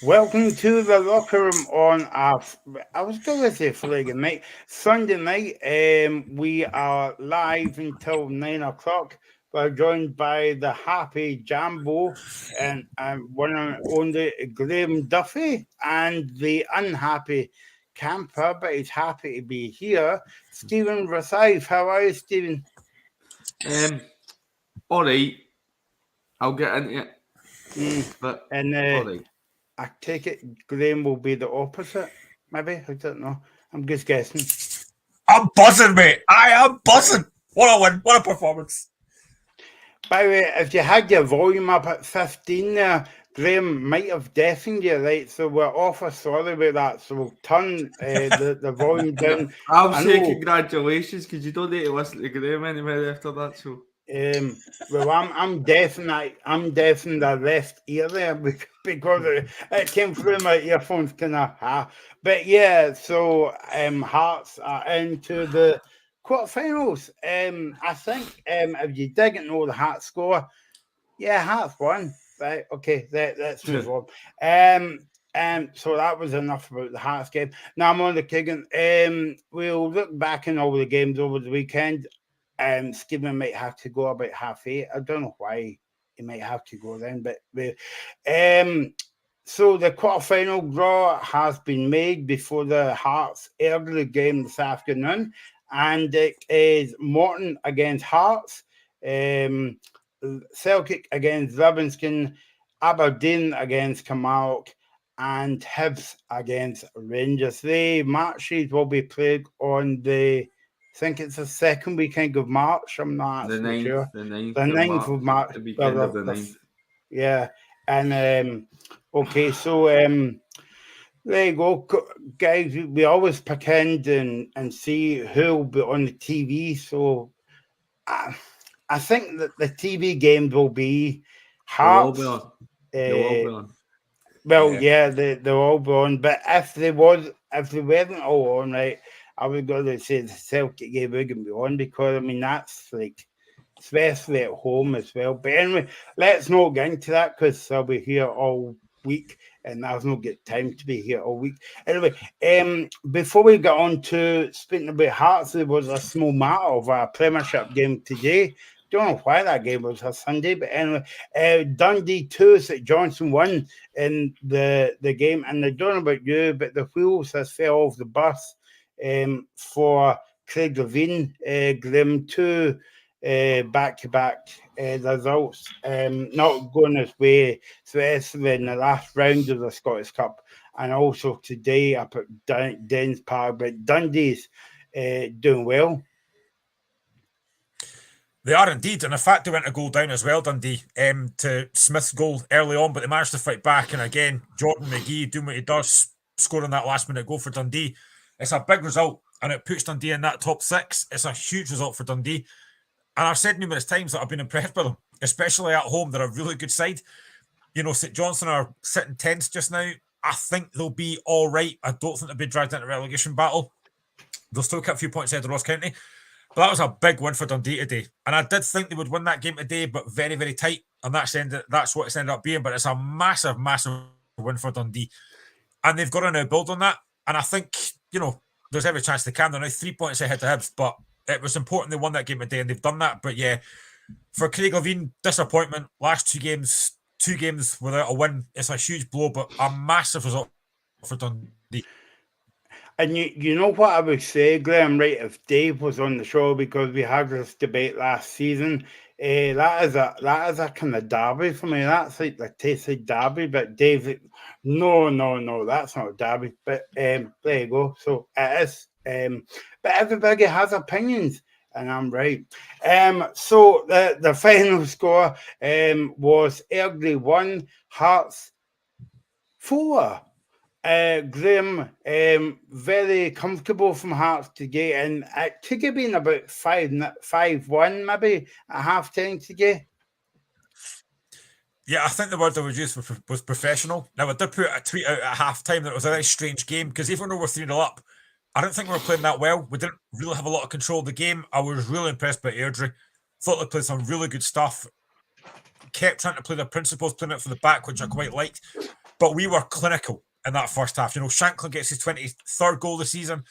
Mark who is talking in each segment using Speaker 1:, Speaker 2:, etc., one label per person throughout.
Speaker 1: Welcome to the locker room on I was going to say Friday night, Sunday night. We are live until 9 o'clock. We're joined by the happy Jambo and one and only Graham Duffy and the unhappy camper, but he's happy to be here. Stephen Rosyth. How are you, Stephen?
Speaker 2: Um, all right, I'll get into it,
Speaker 1: Mm.
Speaker 2: but
Speaker 1: And
Speaker 2: all right.
Speaker 1: I take it Graham will be the opposite. Maybe I don't know. I'm just guessing.
Speaker 3: I'm buzzing, mate. I am buzzing. What a win. What a performance.
Speaker 1: By the way, if you had your volume up at 15 there, Graham might have deafened you, right? So we're awful sorry about that. So we'll turn the volume down.
Speaker 2: I'll
Speaker 1: I
Speaker 2: say
Speaker 1: know.
Speaker 2: congratulations because you don't need to listen to Graham anymore after that. So
Speaker 1: Well, I'm deaf in the left ear there because it came through my earphones, kind of. But yeah, so Hearts are into the quarterfinals. I think if you didn't know the Hearts score, yeah, Hearts won. Right, okay, let's move on. So that was enough about the Hearts game. Now I'm on the Keegan. We'll look back in all the games over the weekend. Stephen might have to go about 8:30. I don't know why he might have to go then, but so the quarterfinal draw has been made before the Hearts early game this afternoon, and it is Morton against Hearts, Celtic against Livingston, Aberdeen against Kilmarnock, and Hibs against Rangers. The matches will be played on I think it's the second weekend of March. I'm not
Speaker 2: the
Speaker 1: absolutely
Speaker 2: ninth,
Speaker 1: sure.
Speaker 2: the ninth
Speaker 1: The
Speaker 2: of
Speaker 1: 9th
Speaker 2: March,
Speaker 1: of March.
Speaker 2: the
Speaker 1: Well,
Speaker 2: weekend of the ninth.
Speaker 1: yeah. And okay, so there you go, guys. We always pretend and see who'll be on the TV. So I think that the TV games will be
Speaker 2: They'll all be
Speaker 1: Hearts.
Speaker 2: on. They'll all be
Speaker 1: Uh,
Speaker 2: on.
Speaker 1: well,
Speaker 3: Yeah.
Speaker 1: yeah, they're all on. But if they weren't all on, right, I would go to say the Celtic game wouldn't be on because I mean that's like, especially at home as well. But anyway, let's not get into that because I'll be here all week and I've not got time to be here all week. Anyway, before we get on to speaking about Hearts, there was a small matter of a Premiership game today. Don't know why that game was a Sunday, but anyway, Dundee 2, St Johnson 1 in the game. And I don't know about you, but the wheels has fell off the bus for Craig Levine, Grim 2 back to back results, not going his way, especially in the last round of the Scottish Cup, and also today up at Dens Park. But Dundee's doing well.
Speaker 3: They are indeed. And in fact, they went a goal down as well, Dundee, to Smith's goal early on, but they managed to fight back. And again, Jordan McGee doing what he does, scoring that last minute goal for Dundee. It's a big result, and it puts Dundee in that top six. It's a huge result for Dundee. And I've said numerous times that I've been impressed by them, especially at home. They're a really good side. You know, St Johnstone are sitting tense just now. I think they'll be all right. I don't think they'll be dragged into a relegation battle. They'll still get a few points ahead of Ross County. But that was a big win for Dundee today. And I did think they would win that game today, but very, very tight. And that's what it's ended up being. But it's a massive, massive win for Dundee. And they've got to now build on that. And I think, there's every chance they can. They're now 3 points ahead to Hibs. But it was important they won that game today, and they've done that. But yeah, for Craig Levine, disappointment. Last two games without a win. It's a huge blow, but a massive result for Dundee.
Speaker 1: And you know what I would say, Graham, right? If Dave was on the show, because we had this debate last season, that is a kind of derby for me. That's like the tasty derby. But Dave, no, that's not a derby. But there you go. So it is. But everybody has opinions, and I'm right. So the final score was Airdrie 1, Hearts 4. Graham, very comfortable from Hearts to get in. It could have been about 5-1 maybe at half time today.
Speaker 3: Yeah, I think the word I would use was professional. Now, I did put a tweet out at half time that it was a very strange game because even though we're 3-0 up, I don't think we were playing that well. We didn't really have a lot of control of the game. I was really impressed by Airdrie. Thought they played some really good stuff. Kept trying to play their principles, playing it for the back, which I quite liked. but we were clinical in that first half. Shankland gets his 23rd goal of the season.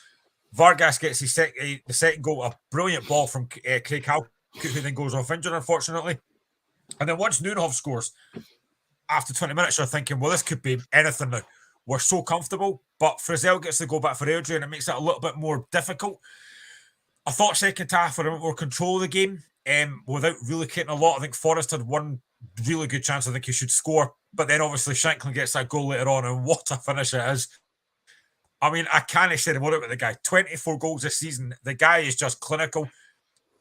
Speaker 3: Vargas gets his the second goal, a brilliant ball from Craig Halkett, who then goes off injured, unfortunately. And then once Nunehoff scores, after 20 minutes, you're thinking, well, this could be anything now. We're so comfortable, but Frizzell gets the goal back for Airdrie, and it makes it a little bit more difficult. I thought second half were a bit more control of the game without really creating a lot. I think Forrest had one really good chance. I think he should score, but then obviously Shankland gets that goal later on, and what a finish it is. I mean, I can't say more about the guy. 24 goals this season. The guy is just clinical.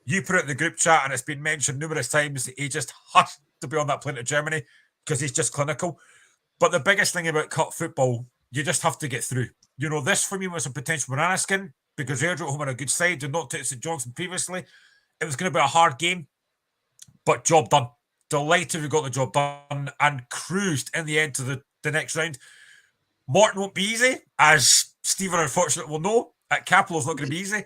Speaker 3: You put it in the group chat, and it's been mentioned numerous times. He just has to be on that plane to Germany because he's just clinical. But the biggest thing about cup football, you just have to get through. This for me was a potential banana skin because Airdrie at home had a good side. Did not take St Johnstone previously. It was going to be a hard game, but job done. Delighted we got the job done and cruised in the end to the next round. Morton won't be easy, as Stephen unfortunately will know. At Capello, it's not going to be easy,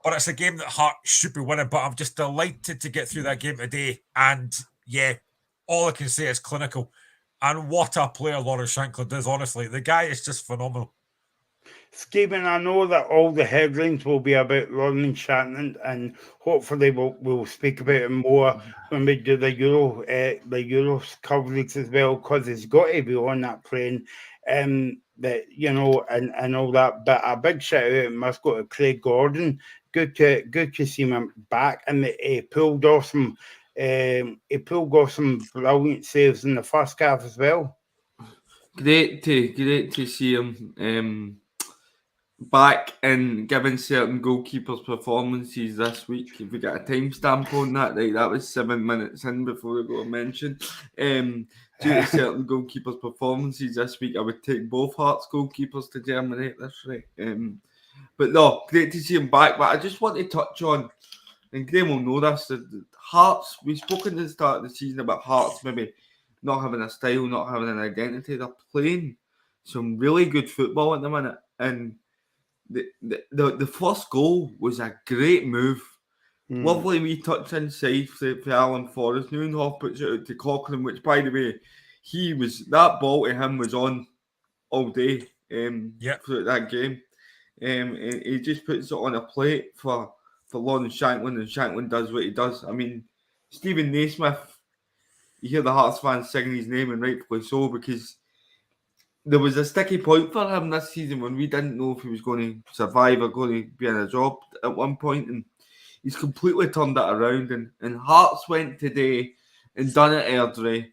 Speaker 3: but it's a game that Hearts should be winning. But I'm just delighted to get through that game today. And yeah, all I can say is clinical. And what a player Lawrence Shankland is, honestly. The guy is just phenomenal.
Speaker 1: Stephen, I know that all the headlines will be about Lawrence Shankland, and hopefully we'll speak about him more when we do the Euros coverage as well, because he's got to be on that plane. And all that. But a big shout out must go to Craig Gordon. Good to see him back, and he pulled off some brilliant saves in the first half as well.
Speaker 2: Great to see him back and giving certain goalkeepers performances this week. If we get a timestamp on that, right, that was 7 minutes in before we got mentioned. Due to certain goalkeepers' performances this week, I would take both Hearts goalkeepers to Germany. That's right. But no, great to see him back. But I just want to touch on, and Graham will know this, the Hearts, we've spoken at the start of the season about Hearts maybe not having a style, not having an identity. They're playing some really good football at the minute. And the first goal was a great move. Lovely wee touch inside for Alan Forrest. Nunehoff puts it out to Cochrane, which, by the way, that ball to him was on all day for that game. And he just puts it on a plate for Lawrence Shankland, and Shankland does what he does. I mean, Stephen Naismith, you hear the Hearts fans singing his name, and rightfully so, because there was a sticky point for him this season when we didn't know if he was going to survive or going to be in a job at one point, and he's completely turned that around. And Hearts went today and done at Airdrie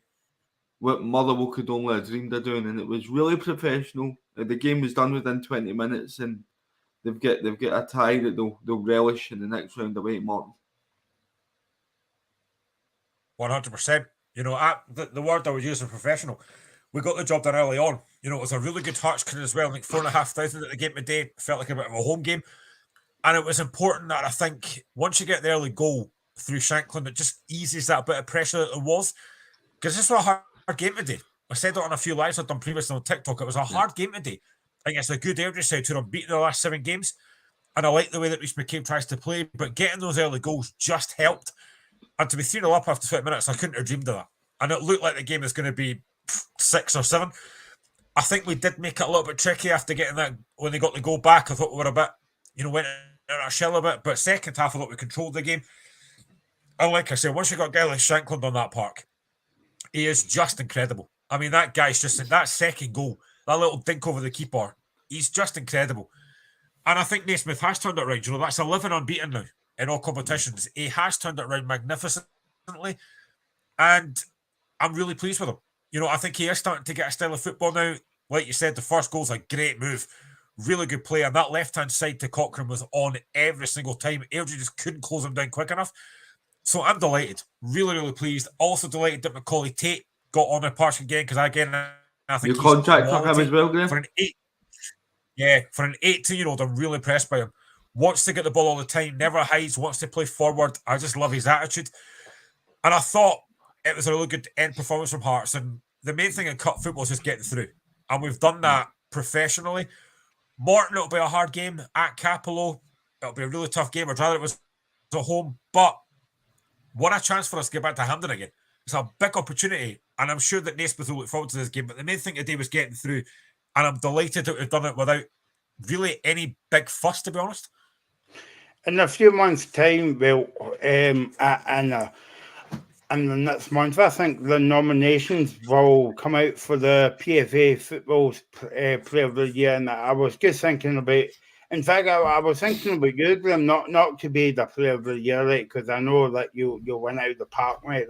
Speaker 2: what Motherwell could only have dreamed of doing, and it was really professional. The game was done within 20 minutes, and they've got a tie that they'll relish in the next round away at Morton.
Speaker 3: 100%. The word I would use is professional. We got the job done early on. It was a really good Hearts crowd as well. Like 4,500 at the game today. Felt like a bit of a home game. And it was important that I think once you get the early goal through Shankland, it just eases that bit of pressure that there was. Because this was a hard game today. I said it on a few lives I've done previously on TikTok. It was a hard game today. I think it's a good Airdrie side who are unbeaten in the last 7 games. And I like the way that Rhys McCabe tries to play. But getting those early goals just helped. And to be 3-0 up after 20 minutes, I couldn't have dreamed of that. And it looked like the game was going to be 6 or 7. I think we did make it a little bit tricky after getting that. When they got the goal back, I thought we were a bit, went in our shell a bit. But second half, I thought we controlled the game. And like I said, once you got a guy like Shankland on that park, he is just incredible. I mean, that guy's just in that second goal, that little dink over the keeper, he's just incredible. And I think Naismith has turned it around. That's 11 unbeaten now in all competitions. He has turned it around magnificently. And I'm really pleased with him. I think he is starting to get a style of football now. Like you said, the first goal's a great move. Really good play. And that left-hand side to Cochrane was on every single time. Airdrie just couldn't close him down quick enough. So I'm delighted. Really, really pleased. Also delighted that Macaulay Tate got on the park again, because again, I think
Speaker 2: your contract for him as well, Graham?
Speaker 3: For an 18-year-old, I'm really impressed by him. Wants to get the ball all the time, never hides, wants to play forward. I just love his attitude. And I thought it was a really good end performance from Hearts. And the main thing in cup football is just getting through. And we've done that professionally. Morton, it'll be a hard game at Capello. It'll be a really tough game. I'd rather it was at home. But what a chance for us to get back to Hampden again. It's a big opportunity and I'm sure that Naismith will look forward to this game, but the main thing today was getting through, and I'm delighted that we've done it without really any big fuss, to be honest.
Speaker 1: In a few months' time, well, and the next month, I think the nominations will come out for the PFA Football's Player of the Year, and I was just thinking about. In fact, I was thinking about you, Graham, not to be the Player of the Year, right? Because I know that you went out of the park, right?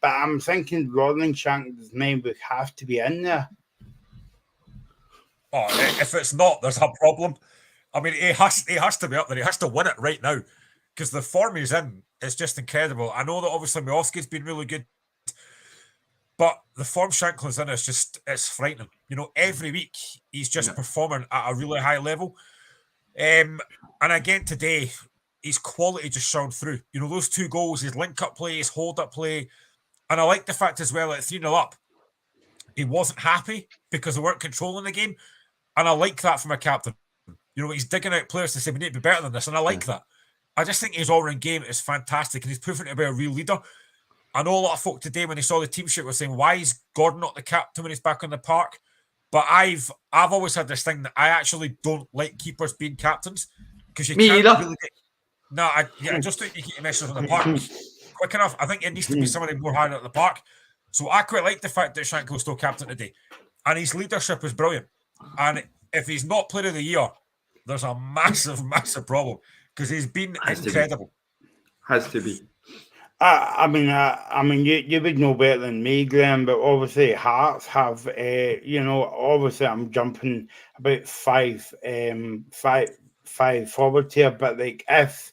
Speaker 1: But I'm thinking Rollins-Shankland's name would have to be in there.
Speaker 3: Oh, if it's not, there's a problem. I mean, he has to be up there. He has to win it right now because the form he's in is just incredible. I know that obviously Miovski's been really good, but the form Shankland's in is it's frightening. You know, every week he's just performing at a really high level. And again today, his quality just shone through. You know, those 2 goals, his link-up play, his hold-up play, and I like the fact as well at 3-0 up, he wasn't happy because they weren't controlling the game, and I like that from a captain. You know, he's digging out players to say we need to be better than this, and I like that. I just think his all-round game is fantastic, and he's proven to be a real leader. I know a lot of folk today, when they saw the team sheet, were saying, why is Gordon not the captain when he's back on the park? But I've always had this thing that I actually don't like keepers being captains because you can't really get. No, I just think you keep messages on the park quick enough. I think it needs to be somebody more higher at the park. So I quite like the fact that Shankland's still captain today, and his leadership is brilliant. And if he's not Player of the Year, there's a massive, massive problem because he's been incredible.
Speaker 2: Has to be.
Speaker 1: I mean, you would know better than me, Graham, but obviously Hearts have, obviously I'm jumping about five forward here, but like if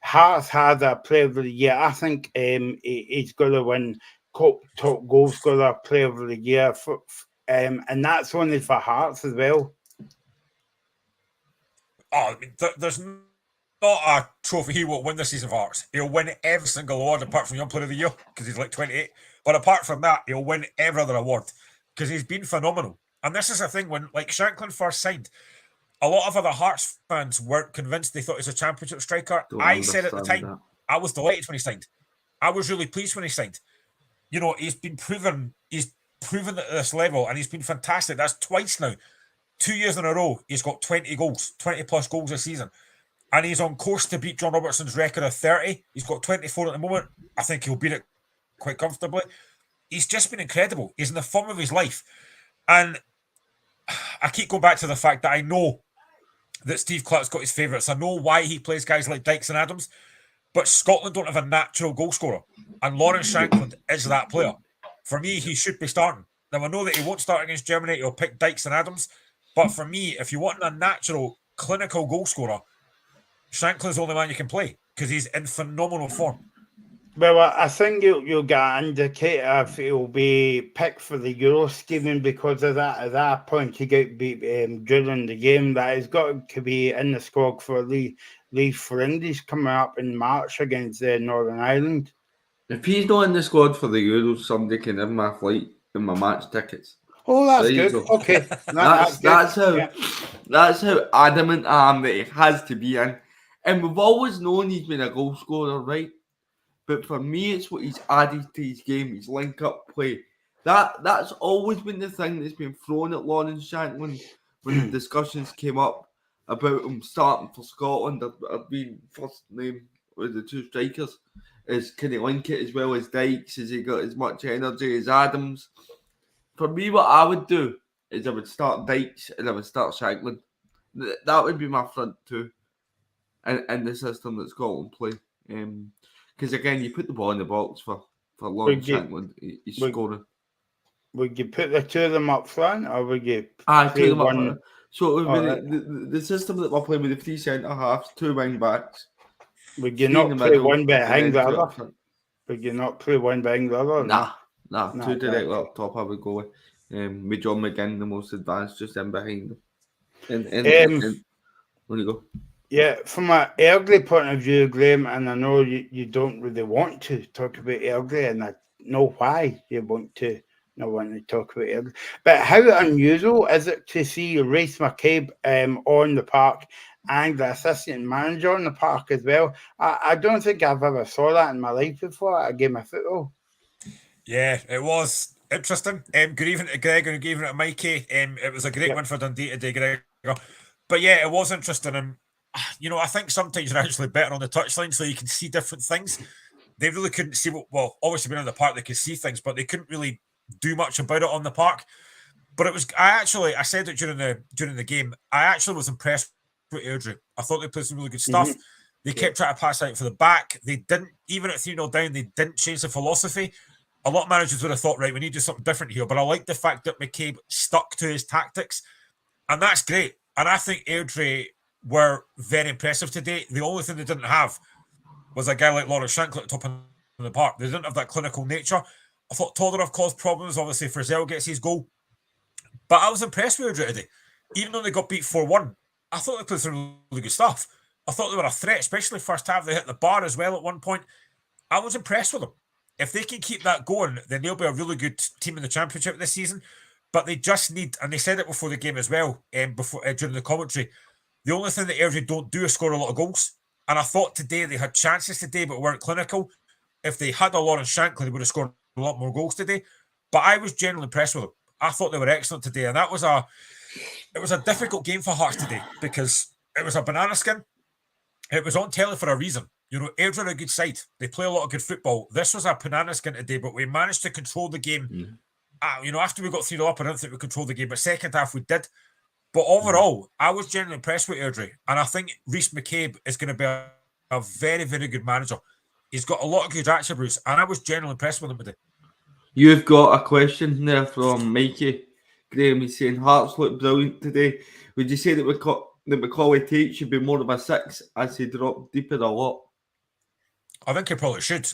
Speaker 1: Hearts had a Player of the Year, I think he's going to win top goal scorer, Player of the Year, and that's only for Hearts as well.
Speaker 3: Oh, I mean, there's not a trophy he won't win this season for Hearts. He'll win every single award apart from Young Player of the Year because he's like 28. But apart from that, he'll win every other award because he's been phenomenal. And this is the thing, when like Shankland first signed, a lot of other Hearts fans weren't convinced they thought he was a championship striker. I said at the time, I was delighted when he signed. I was really pleased when he signed. You know, he's proven at this level, and he's been fantastic. That's twice now. 2 years in a row, he's got 20 goals, 20 plus goals this season. And he's on course to beat John Robertson's record of 30. He's got 24 at the moment. I think he'll beat it quite comfortably. He's just been incredible. He's in the form of his life. And I keep going back to the fact that I know that Steve Clark's got his favourites. I know why he plays guys like Dykes and Adams. But Scotland don't have a natural goal scorer. And Lawrence Shankland is that player. For me, he should be starting. Now, I know that he won't start against Germany. He'll pick Dykes and Adams. But for me, if you want a natural, clinical goal scorer, Shankland's the only man you can play because he's in phenomenal form.
Speaker 1: Well, I think you'll get an indicator if he'll be picked for the Euro scheming because of that. At that point, he got beat during the game. That he's got to be in the squad for Leave for Indies coming up in March against Northern Ireland.
Speaker 2: If he's not in the squad for the Euros, somebody can have my flight and my match tickets.
Speaker 1: Oh, that's good. Okay,
Speaker 2: that's how adamant I am that he has to be in. And we've always known he's been a goal scorer, right? But for me, it's what he's added to his game, his link-up play. That's always been the thing that's been thrown at Lawrence Shankland when the discussions came up about him starting for Scotland or being first name with the 2 strikers. Can he link it as well as Dykes? Has he got as much energy as Adams? For me, what I would do is I would start Dykes and I would start Shankland. That would be my front 2 in the system that Scotland play. Because again, you put the ball in the box for Lawrence Shankland, he's scoring.
Speaker 1: Would you put the 2 of them up front, or would you?
Speaker 2: 2 of them up front. So it would be the system that we're playing with the 3 centre halves, 2 wing backs.
Speaker 1: Would you not play one behind the other? Would you not play one behind the other?
Speaker 2: Nah, 2 directly up top. I would go with John McGinn, the most advanced, just in behind them. And where you go?
Speaker 1: Yeah, from an Eardley point of view, Graham, and I know you don't really want to talk about Eardley, and I know why you want to not want to talk about Eardley. But how unusual is it to see Rhys McCabe on the park and the assistant manager on the park as well? I don't think I've ever saw that in my life before at a game of football.
Speaker 3: Yeah, it was interesting. Good evening to Greg and good evening to Mikey. It was a great win for Dundee today, Greg. But yeah, it was interesting. And, I think sometimes you're actually better on the touchline so you can see different things. They really couldn't see obviously being in the park, they could see things, but they couldn't really do much about it on the park. But it was, I said it during the game, I actually was impressed with Airdrie. I thought they played some really good stuff. Mm-hmm. They kept trying to pass out for the back. They didn't, even at 3-0 down, they didn't change the philosophy. A lot of managers would have thought, right, we need to do something different here. But I like the fact that McCabe stuck to his tactics. And that's great. And I think Airdrie were very impressive today. The only thing they didn't have was a guy like Lawrence Shankland at the top of the park. They didn't have that clinical nature. I thought Todorov caused problems. Obviously, Firhill gets his goal. But I was impressed with Airdrie today. Even though they got beat 4-1, I thought they played some really good stuff. I thought they were a threat, especially first half. They hit the bar as well at one point. I was impressed with them. If they can keep that going, then they'll be a really good team in the Championship this season. But they just need, and they said it before the game as well, during the commentary, the only thing that Airdrie don't do is score a lot of goals. And I thought today they had chances today, but weren't clinical. If they had a Lawrence Shankland, they would have scored a lot more goals today. But I was generally impressed with them. I thought they were excellent today, and it was a difficult game for Hearts today because it was a banana skin. It was on telly for a reason. Airdrie are a good side. They play a lot of good football. This was a banana skin today, but we managed to control the game. After we got 3-0 up, I didn't think we controlled the game, but second half we did. But overall, I was generally impressed with Airdrie, and I think Rhys McCabe is going to be a very, very good manager. He's got a lot of good attributes, and I was generally impressed with him today.
Speaker 2: You've got a question there from Mikey. Graham is saying Hearts looked brilliant today. Would you say that Macaulay Tate should be more of a 6 as he dropped deeper a lot?
Speaker 3: I think he probably should.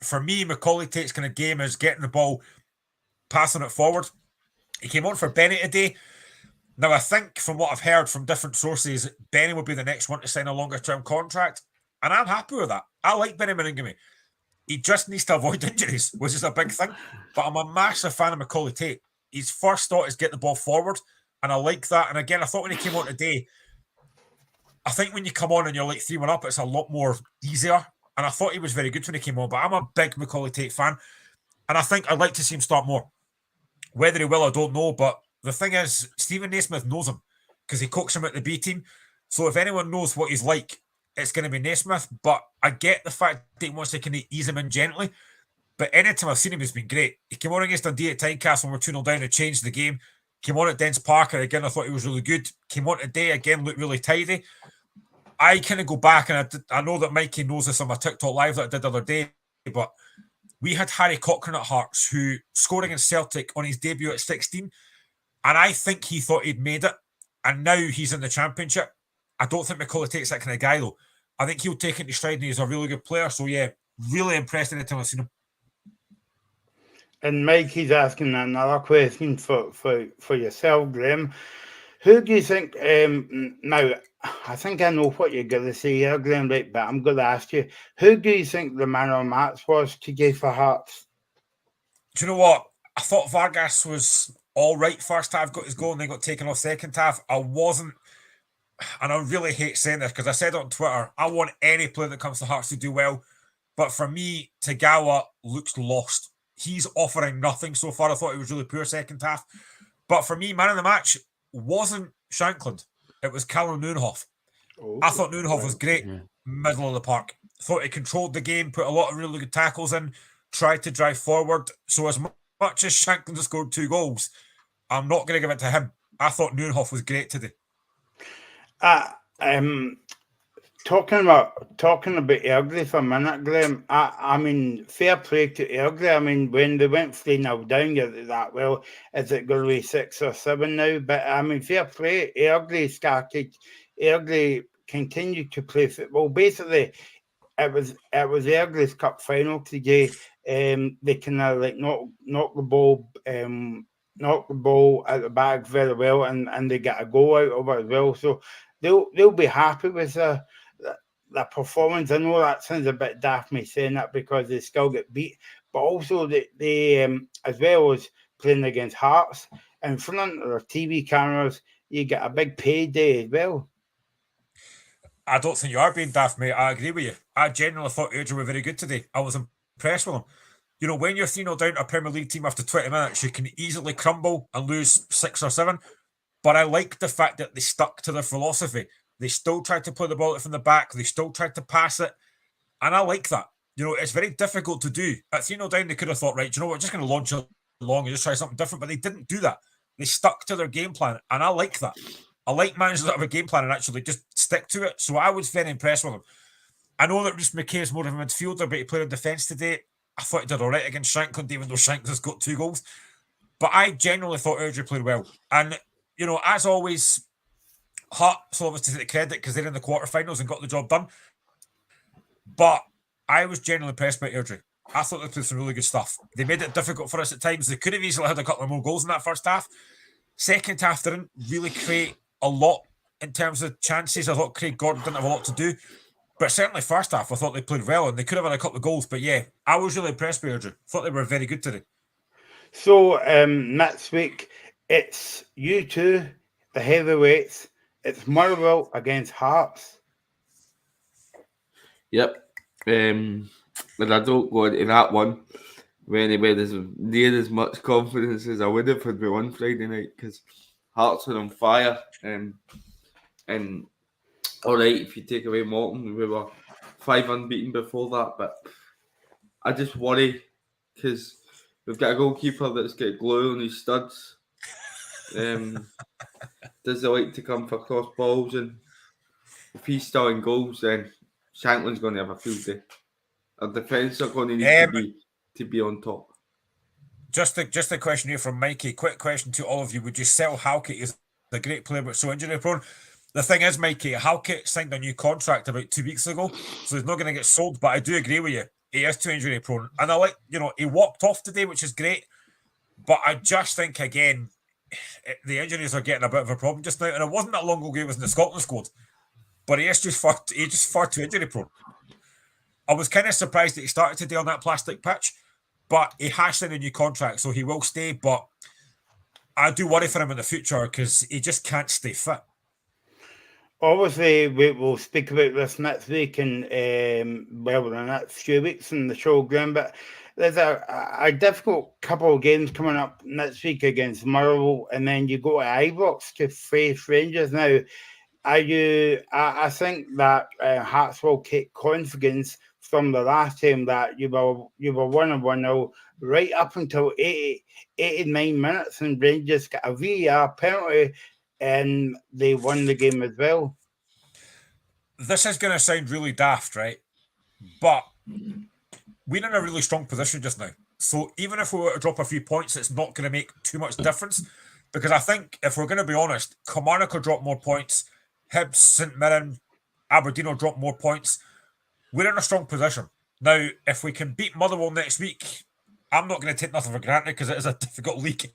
Speaker 3: For me, Macaulay Tate's kind of game is getting the ball, passing it forward. He came on for Benny today. Now, I think from what I've heard from different sources, Benny will be the next one to sign a longer-term contract, and I'm happy with that. I like Benny Maringame. He just needs to avoid injuries, which is a big thing. But I'm a massive fan of Macaulay Tate. His first thought is get the ball forward, and I like that. And again, I thought when he came on today, I think when you come on and you're like 3-1 up, it's a lot more easier. And I thought he was very good when he came on, but I'm a big Macaulay Tate fan. And I think I'd like to see him start more. Whether he will, I don't know. But the thing is, Stephen Naismith knows him because he coaches him at the B team. So if anyone knows what he's like, it's going to be Naismith. But I get the fact that he wants to kind of ease him in gently. But anytime I've seen him, he's been great. He came on against Dundee at Tynecastle when we're 2-0 down and changed the game. Came on at Dens Parker again. I thought he was really good. Came on today again, looked really tidy. I kind of go back, and I know that Mikey knows this on my TikTok live that I did the other day, but we had Harry Cochrane at Hearts who scored against Celtic on his debut at 16, and I think he thought he'd made it, and now he's in the Championship. I don't think Macaulay Tate's that kind of guy, though. I think he'll take it to stride, and he's a really good player, so yeah, really impressed anytime I've seen him.
Speaker 1: And Mikey's asking another question for yourself, Graham. Who do you think, now, I think I know what you're going to say here, Graham, right, but I'm going to ask you, who do you think the man of the match was today for Hearts?
Speaker 3: Do you know what? I thought Vargas was all right first half, got his goal, and then got taken off second half. I wasn't, and I really hate saying this because I said it on Twitter, I want any player that comes to Hearts to do well, but for me, Tagawa looks lost. He's offering nothing so far. I thought he was really poor second half. But for me, man of the match wasn't Shankland. It was Callum Nieuwenhof. I thought Nieuwenhof was great, middle of the park. Thought he controlled the game, put a lot of really good tackles in, tried to drive forward. So as much as Shankland scored 2 goals, I'm not going to give it to him. I thought Nieuwenhof was great today.
Speaker 1: Talking about Airdrie for a minute, Graham, I mean, fair play to Airdrie. I mean, when they went 3-0 down, you're that, well, is it going to be 6 or 7 now? But, I mean, fair play. Airdrie started, Airdrie continued to play football. Basically, it was Airdrie's cup final today. They kind of like knock the ball at the back very well, and they get a goal out of it as well. So they'll be happy with the performance. I know that sounds a bit daft me saying that because they still get beat, but also they as well as playing against Hearts in front of their TV cameras, you get a big payday as well.
Speaker 3: I don't think you are being daft, mate. I agree with you. I genuinely thought Airdrie were very good today. I was impressed with them. when you're 3-0 down to a Premier League team after 20 minutes, you can easily crumble and lose 6 or 7. But I like the fact that they stuck to their philosophy. They still tried to play the ball from the back. They still tried to pass it. And I like that. It's very difficult to do. At 3-0 down, they could have thought, right, we're just going to launch it long and just try something different. But they didn't do that. They stuck to their game plan. And I like that. I like managers that have a game plan and actually just stick to it. So I was very impressed with them. I know that Rhys McKay is more of a midfielder, but he played in defence today. I thought he did all right against Shankland, even though Shankland's got 2 goals. But I genuinely thought Airdrie played well. And, as always, Hearts obviously take the credit because they're in the quarterfinals and got the job done. But I was genuinely impressed by Airdrie. I thought they played some really good stuff. They made it difficult for us at times. They could have easily had a couple of more goals in that first half. Second half, they didn't really create a lot in terms of chances. I thought Craig Gordon didn't have a lot to do. But certainly first half, I thought they played well and they could have had a couple of goals. But yeah, I was really impressed by Airdrie. Thought they were very good today.
Speaker 1: So next week, it's you two, the heavyweights. It's Motherwell against Hearts.
Speaker 2: Yep. And I don't go into that one with anywhere there's near as much confidence as I would have had with one Friday night because Hearts are on fire. And all right, if you take away Morton, we were 5 unbeaten before that, but I just worry because we've got a goalkeeper that's got glue on his studs. Does he like to come for cross balls? And if he's starting goals, then Shankland's going to have a field day. Our defence are going to need to be on top.
Speaker 3: Just a question here from Mikey. Quick question to all of you. Would you sell Halkett? He's a great player, but so injury prone. The thing is, Mikey, Halkett signed a new contract about 2 weeks ago, so he's not going to get sold, but I do agree with you. He is too injury prone. And I like, he walked off today, which is great, but I just think, again, the injuries are getting a bit of a problem just now, and it wasn't that long ago he was in the Scotland squad, but he is just far too injury prone. I was kind of surprised that he started today on that plastic pitch, but he has signed a new contract, so he will stay, but I do worry for him in the future because he just can't stay fit.
Speaker 1: Obviously, we will speak about this next week and, the next few weeks in the showground, but there's a difficult couple of games coming up next week against Motherwell, and then you go to Ibrox to face Rangers. Now, I think that Hearts will take confidence from the last time that you were 1-1-0 right up until 89 minutes, and Rangers got a VAR penalty and they won the game as well.
Speaker 3: This is going to sound really daft, right? But we're in a really strong position just now. So even if we were to drop a few points, it's not going to make too much difference. Because I think, if we're going to be honest, Kilmarnock will drop more points. Hibs, St Mirren, Aberdeen will drop more points. We're in a strong position. Now, if we can beat Motherwell next week, I'm not going to take nothing for granted because it is a difficult league.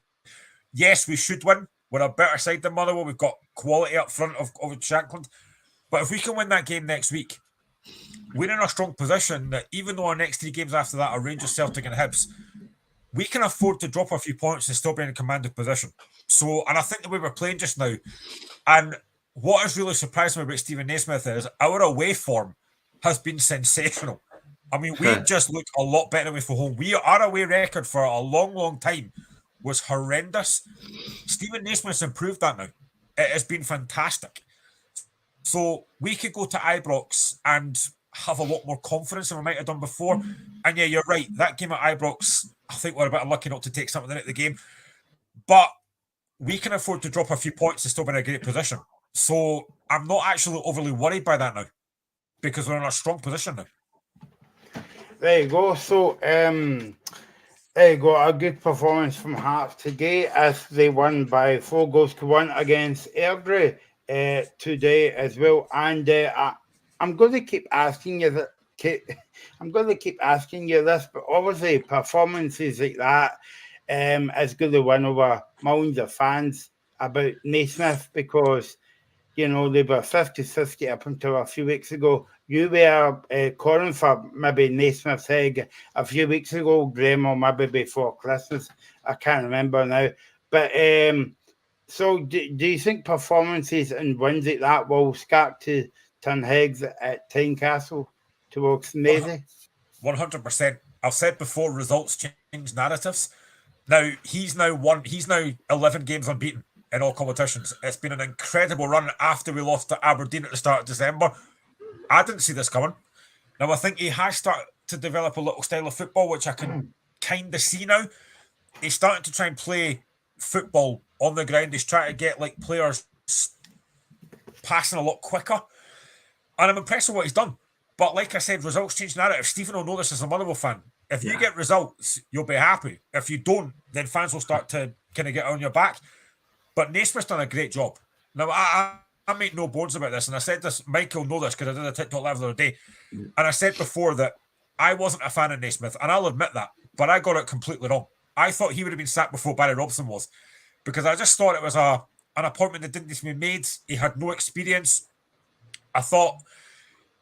Speaker 3: Yes, we should win. We're a better side than Motherwell. We've got quality up front of Shankland. But if we can win that game next week, we're in a strong position that even though our next 3 games after that are Rangers, Celtic and Hibs, we can afford to drop a few points and still be in a commanding position. So, and I think the way we're playing just now, and what has really surprised me about Stephen Naismith is our away form has been sensational. I mean, we just looked a lot better away from home. Our away record for a long, long time was horrendous. Stephen Naismith's improved that now. It has been fantastic. So we could go to Ibrox and have a lot more confidence than we might have done before. And yeah, you're right. That game at Ibrox, I think we're a bit unlucky not to take something out of the game. But we can afford to drop a few points and still be in a great position. So I'm not actually overly worried by that now because we're in a strong position now.
Speaker 1: There you go. So there you go. A good performance from Hearts today as they won by 4-1 against Airdrie today as well. And I'm going to keep asking you that. I'm going to keep asking you this, but obviously performances like that is going to win over millions of fans about Naismith because, they were 50-50 up until a few weeks ago. You were calling for maybe Naismith's head a few weeks ago, Graham, or maybe before Christmas. I can't remember now. But so do you think performances and wins like that will start to turn heads at Tynecastle towards Maisie?
Speaker 3: 100%. I've said before, results change narratives. Now, he's now 11 games unbeaten in all competitions. It's been an incredible run after we lost to Aberdeen at the start of December. I didn't see this coming. Now, I think he has started to develop a little style of football, which I can kind of see now. He's starting to try and play football on the ground. He's trying to get like players passing a lot quicker. And I'm impressed with what he's done. But like I said, results change narrative. Stephen will know this as a Motherwell fan. If you get results, you'll be happy. If you don't, then fans will start to kind of get on your back. But Naismith's done a great job. Now, I make no bones about this, and I said this, Michael know this because I did a TikTok live the other day, and I said before that I wasn't a fan of Naismith, and I'll admit that, but I got it completely wrong. I thought he would have been sacked before Barry Robson was, because I just thought it was an appointment that didn't need to be made. He had no experience. I thought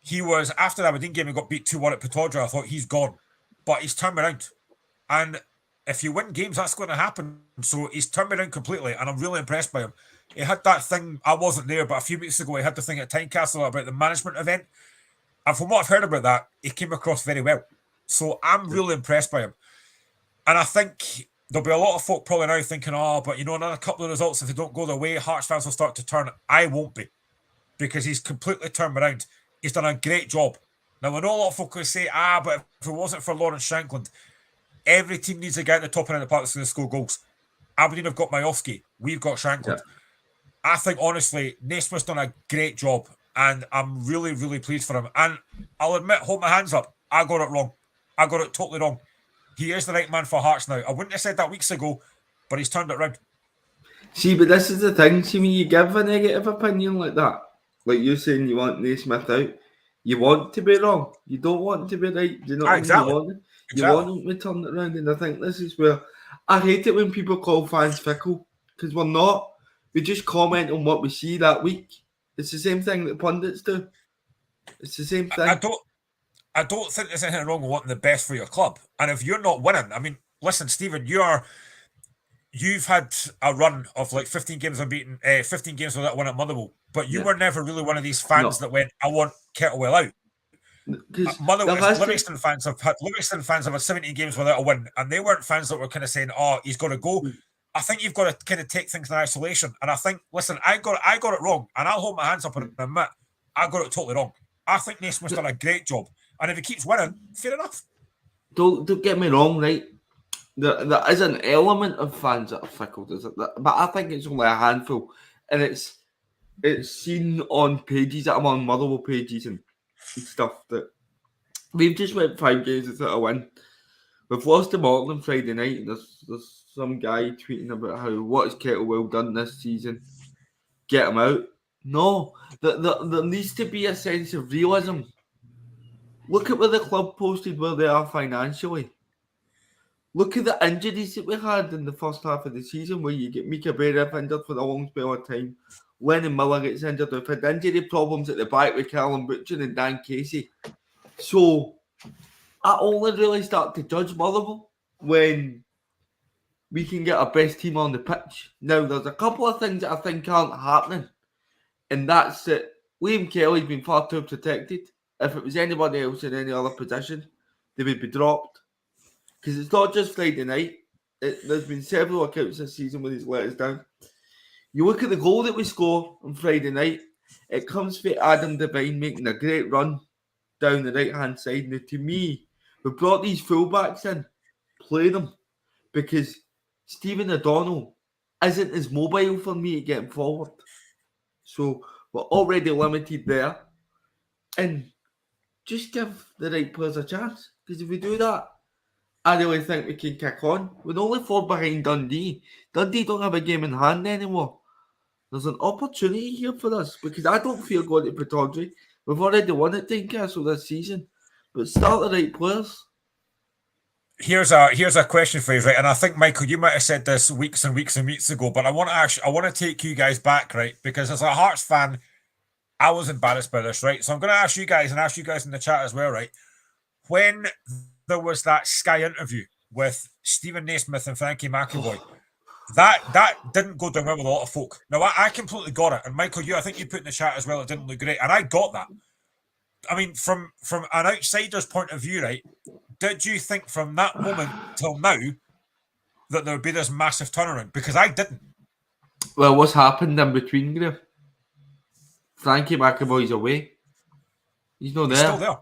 Speaker 3: he was, after the Aberdeen game, he got beat 2-1 at Pittodrie. I thought he's gone, but he's turned around, and if you win games, that's going to happen. So he's turned me around completely, and I'm really impressed by him. He had that thing, I wasn't there, but a few weeks ago, he had the thing at Tynecastle about the management event. And from what I've heard about that, he came across very well. So I'm really impressed by him. And I think there'll be a lot of folk probably now thinking, but another couple of results, if they don't go their way, Hearts fans will start to turn. I won't be, because he's completely turned around. He's done a great job. Now, I know a lot of folk will say, but if it wasn't for Lawrence Shankland, every team needs a guy at the top end of the park that's going to score goals. Aberdeen have got Majowski. We've got Shankland. Yeah. I think, honestly, Naismith's done a great job, and I'm really, really pleased for him. And I'll admit, hold my hands up, I got it wrong. I got it totally wrong. He is the right man for Hearts now. I wouldn't have said that weeks ago, but he's turned it around.
Speaker 2: See, but this is the thing. See, when you give a negative opinion like that, like you're saying you want Naismith out, you want to be wrong. You don't want to be right. You know what
Speaker 3: exactly.
Speaker 2: I mean? You want them to turn it around, and I think this is where I hate it when people call fans fickle, because we're not. We just comment on what we see that week. It's the same thing that pundits do. It's the same thing.
Speaker 3: I don't think there's anything wrong with wanting the best for your club. And if you're not winning, I mean, listen, Stephen, you've had a run of like 15 games unbeaten, 15 games without winning at Motherwell, but you were never really one of these fans that went, I want Kettlewell out. Livingston fans have had 17 games without a win, and they weren't fans that were kind of saying, he's got to go. I think you've got to kind of take things in isolation. And I think, listen, I got it wrong, and I'll hold my hands up and admit I got it totally wrong. I think Naismith's done a great job, and if he keeps winning, fair enough.
Speaker 2: Don't get me wrong, right? There is an element of fans that are fickle, but I think it's only a handful, and it's seen on pages that I'm on Motherwell pages and stuff that we've just went 5 games without a win. We've lost to Morton Friday night, and there's some guy tweeting about what has Kettlewell done this season? Get him out. No, there needs to be a sense of realism. Look at where the club posted where they are financially. Look at the injuries that we had in the first half of the season, where you get Mika Berra injured for a long spell of time. Lennon Miller gets injured. We've had injury problems at the back with Callum Butcher and Dan Casey. So I only really start to judge Motherwell when we can get our best team on the pitch. Now, there's a couple of things that I think aren't happening, and that's that Liam Kelly's been far too protected. If it was anybody else in any other position, they would be dropped. Because it's not just Friday night. There's been several accounts this season where he's let us down. You look at the goal that we score on Friday night, it comes from Adam Devine making a great run down the right-hand side. Now, to me, we brought these fullbacks in, play them, because Stephen O'Donnell isn't as mobile for me getting forward. So we're already limited there. And just give the right players a chance. Because if we do that, I really think we can kick on. We're only 4 behind Dundee. Dundee don't have a game in hand anymore. There's an opportunity here for us, because I don't feel going to Pittodrie. We've already won at Tynecastle this season. But start the right players.
Speaker 3: Here's a question for you, right? And I think, Michael, you might have said this weeks and weeks and weeks ago, but I want to take you guys back, right? Because as a Hearts fan, I was embarrassed by this, right? So I'm going to ask you guys, and ask you guys in the chat as well, right? When there was that Sky interview with Stephen Naismith and Frankie McAvoy, that didn't go down well with a lot of folk. Now, I completely got it. And Michael, I think you put in the chat as well, it didn't look great. And I got that. I mean, from an outsider's point of view, right? Did you think from that moment till now that there would be this massive turnaround? Because I didn't.
Speaker 2: Well, what's happened in between, Graham? Frankie McAvoy's away. He's not
Speaker 3: He's
Speaker 2: there.
Speaker 3: still there.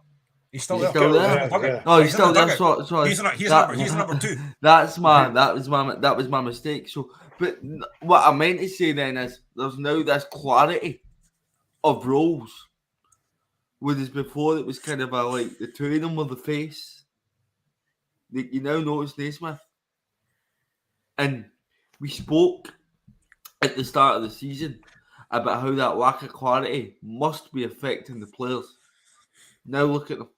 Speaker 3: He's still
Speaker 2: He's
Speaker 3: there.
Speaker 2: still
Speaker 3: He's
Speaker 2: there.
Speaker 3: in the dugout.
Speaker 1: Yeah.
Speaker 2: No, he's
Speaker 3: in
Speaker 2: still
Speaker 3: the
Speaker 2: there.
Speaker 3: dugout.
Speaker 2: Sorry.
Speaker 3: He's number 2.
Speaker 2: That was my mistake. But what I meant to say then is there's now this clarity of roles. Whereas before it was kind of like the two of them were the face. You now notice Naismith. And we spoke at the start of the season about how that lack of clarity must be affecting the players. Now look at them.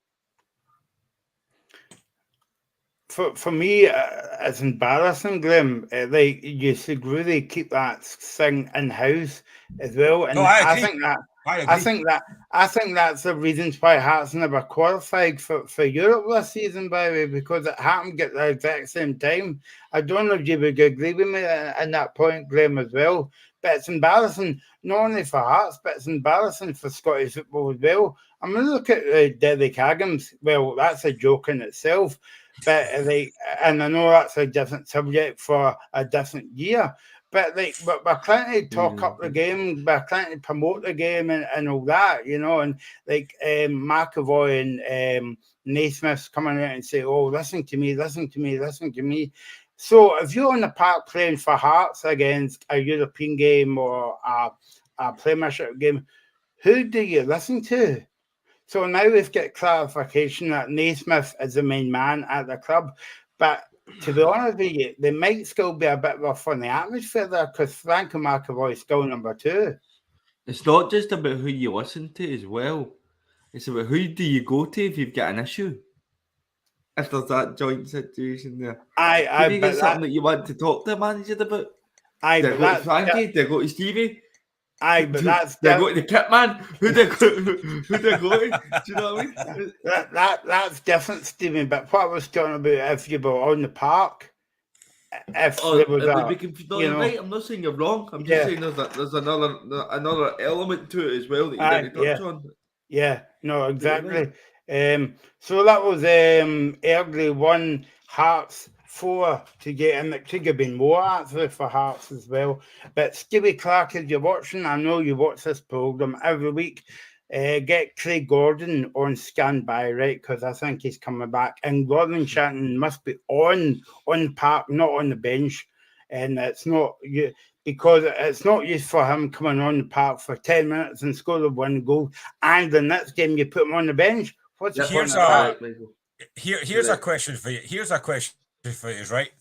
Speaker 1: For me, it's embarrassing, Graham. Like you should really keep that thing in house as well. And
Speaker 3: No, I agree.
Speaker 1: I think that's the reasons why Hearts never qualified for Europe this season, by the way, because it happened at the exact same time. I don't know if you would agree with me in that point, Graham, as well. But it's embarrassing, not only for Hearts, but it's embarrassing for Scottish football as well. I mean, look at Derek Adams. Well, that's a joke in itself. But and I know that's a different subject for a different year. But we're trying to talk up the game, we're trying to promote the game and all that, you know. And McAvoy and Naismith's coming out and say, "Oh, listen to me." So if you're on the park playing for Hearts against a European game or a Premiership game, who do you listen to? So now we've got clarification that Naismith is the main man at the club. But to be honest with you, there might still be a bit rough on the atmosphere there because Frankie McAvoy is still number 2.
Speaker 2: It's not just about who you listen to as well. It's about who do you go to if you've got an issue. If there's that joint situation there. If you get something that you want to talk to the manager about. Do they go to Frankie? Do they go to Stevie?
Speaker 1: But that's
Speaker 2: they go to the kit man. Who they go to? Do you know what I mean?
Speaker 1: That's different, Stephen. But what I was talking about, if you were on the park, if there was
Speaker 2: right. I'm not saying you're wrong. I'm just saying there's another element to it as well that you didn't touch on.
Speaker 1: Yeah, no, exactly. So that was Eardley 1, Hearts 4 to get in. It could have been more actually for Hearts as well. But Stevie Clark, if you're watching, I know you watch this programme every week. Get Craig Gordon on standby, right? Because I think he's coming back. And Gordon Shannon must be on the park, not on the bench. And it's not because it's not used for him coming on the park for 10 minutes and score the 1 goal. And the next game you put him on the bench. What's the point of that?
Speaker 3: Here's a question for you. Right?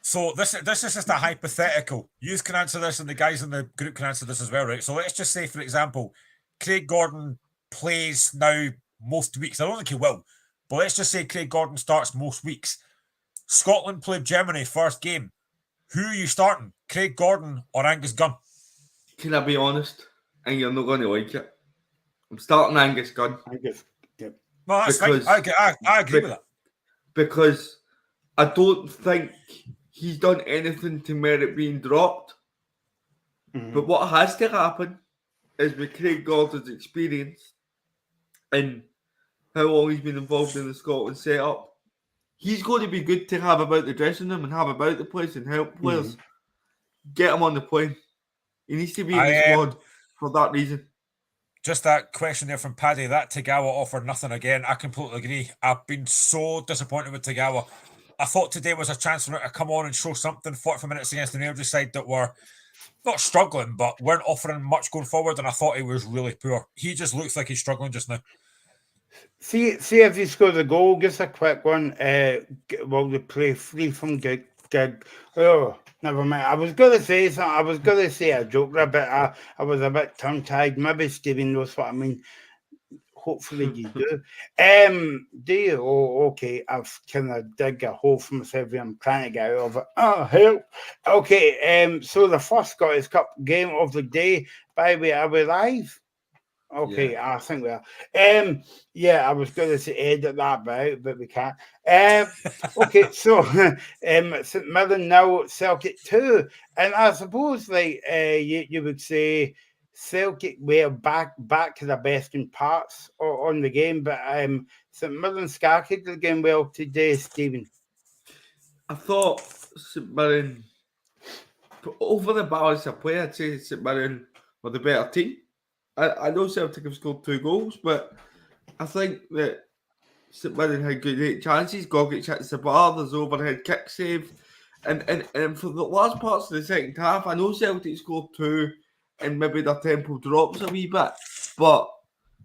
Speaker 3: So this is just a hypothetical. You can answer this, and the guys in the group can answer this as well, right? So let's just say, for example, Craig Gordon plays now most weeks. I don't think he will, but let's just say Craig Gordon starts most weeks. Scotland played Germany first game. Who are you starting, Craig Gordon or Angus Gunn?
Speaker 2: Can I be honest? And you're not going to like it. I'm starting Angus Gunn.
Speaker 3: No, that's fine. I agree with that.
Speaker 2: Because I don't think he's done anything to merit being dropped. Mm-hmm. But what has to happen is with Craig Gordon's experience and how long he's been involved in the Scotland setup, he's going to be good to have about the dressing room and have about the place and help players. Get him on the plane. He needs to be in the squad for that reason.
Speaker 3: Just that question there from Paddy, that Tagawa offered nothing again. I completely agree. I've been so disappointed with Tagawa. I thought today was a chance for him to come on and show something. 45 minutes against an Airdrie side that were not struggling, but weren't offering much going forward, and I thought he was really poor. He just looks like he's struggling just now.
Speaker 1: See if he scores a goal. Just a quick one. Will they play free from gig? Oh, never mind. I was going to say something. I was going to say a joke there, but I was a bit tongue-tied. Maybe Stephen knows what I mean. Hopefully you do. Do you? Oh, okay. I've kind of dug a hole for myself here. I'm trying to get out of it. Oh, help. Okay. So the first Scottish Cup game of the day. By the way, are we live? Okay, yeah. I think we are. I was going to say edit that bit out, but we can't. Okay, so St Mirren 0, Celtic 2, and I suppose you would say Celtic were back to the best in parts on the game, but St Mirren scattered the game well today, Stephen.
Speaker 2: I thought St Mirren, over the balance of play, I'd say St Mirren were the better team. I know Celtic have scored 2 goals, but I think that St Mirren had great chances. Gogic hits the bar, there's overhead kick save. And for the last parts of the second half, I know Celtic scored 2 and maybe their tempo drops a wee bit, but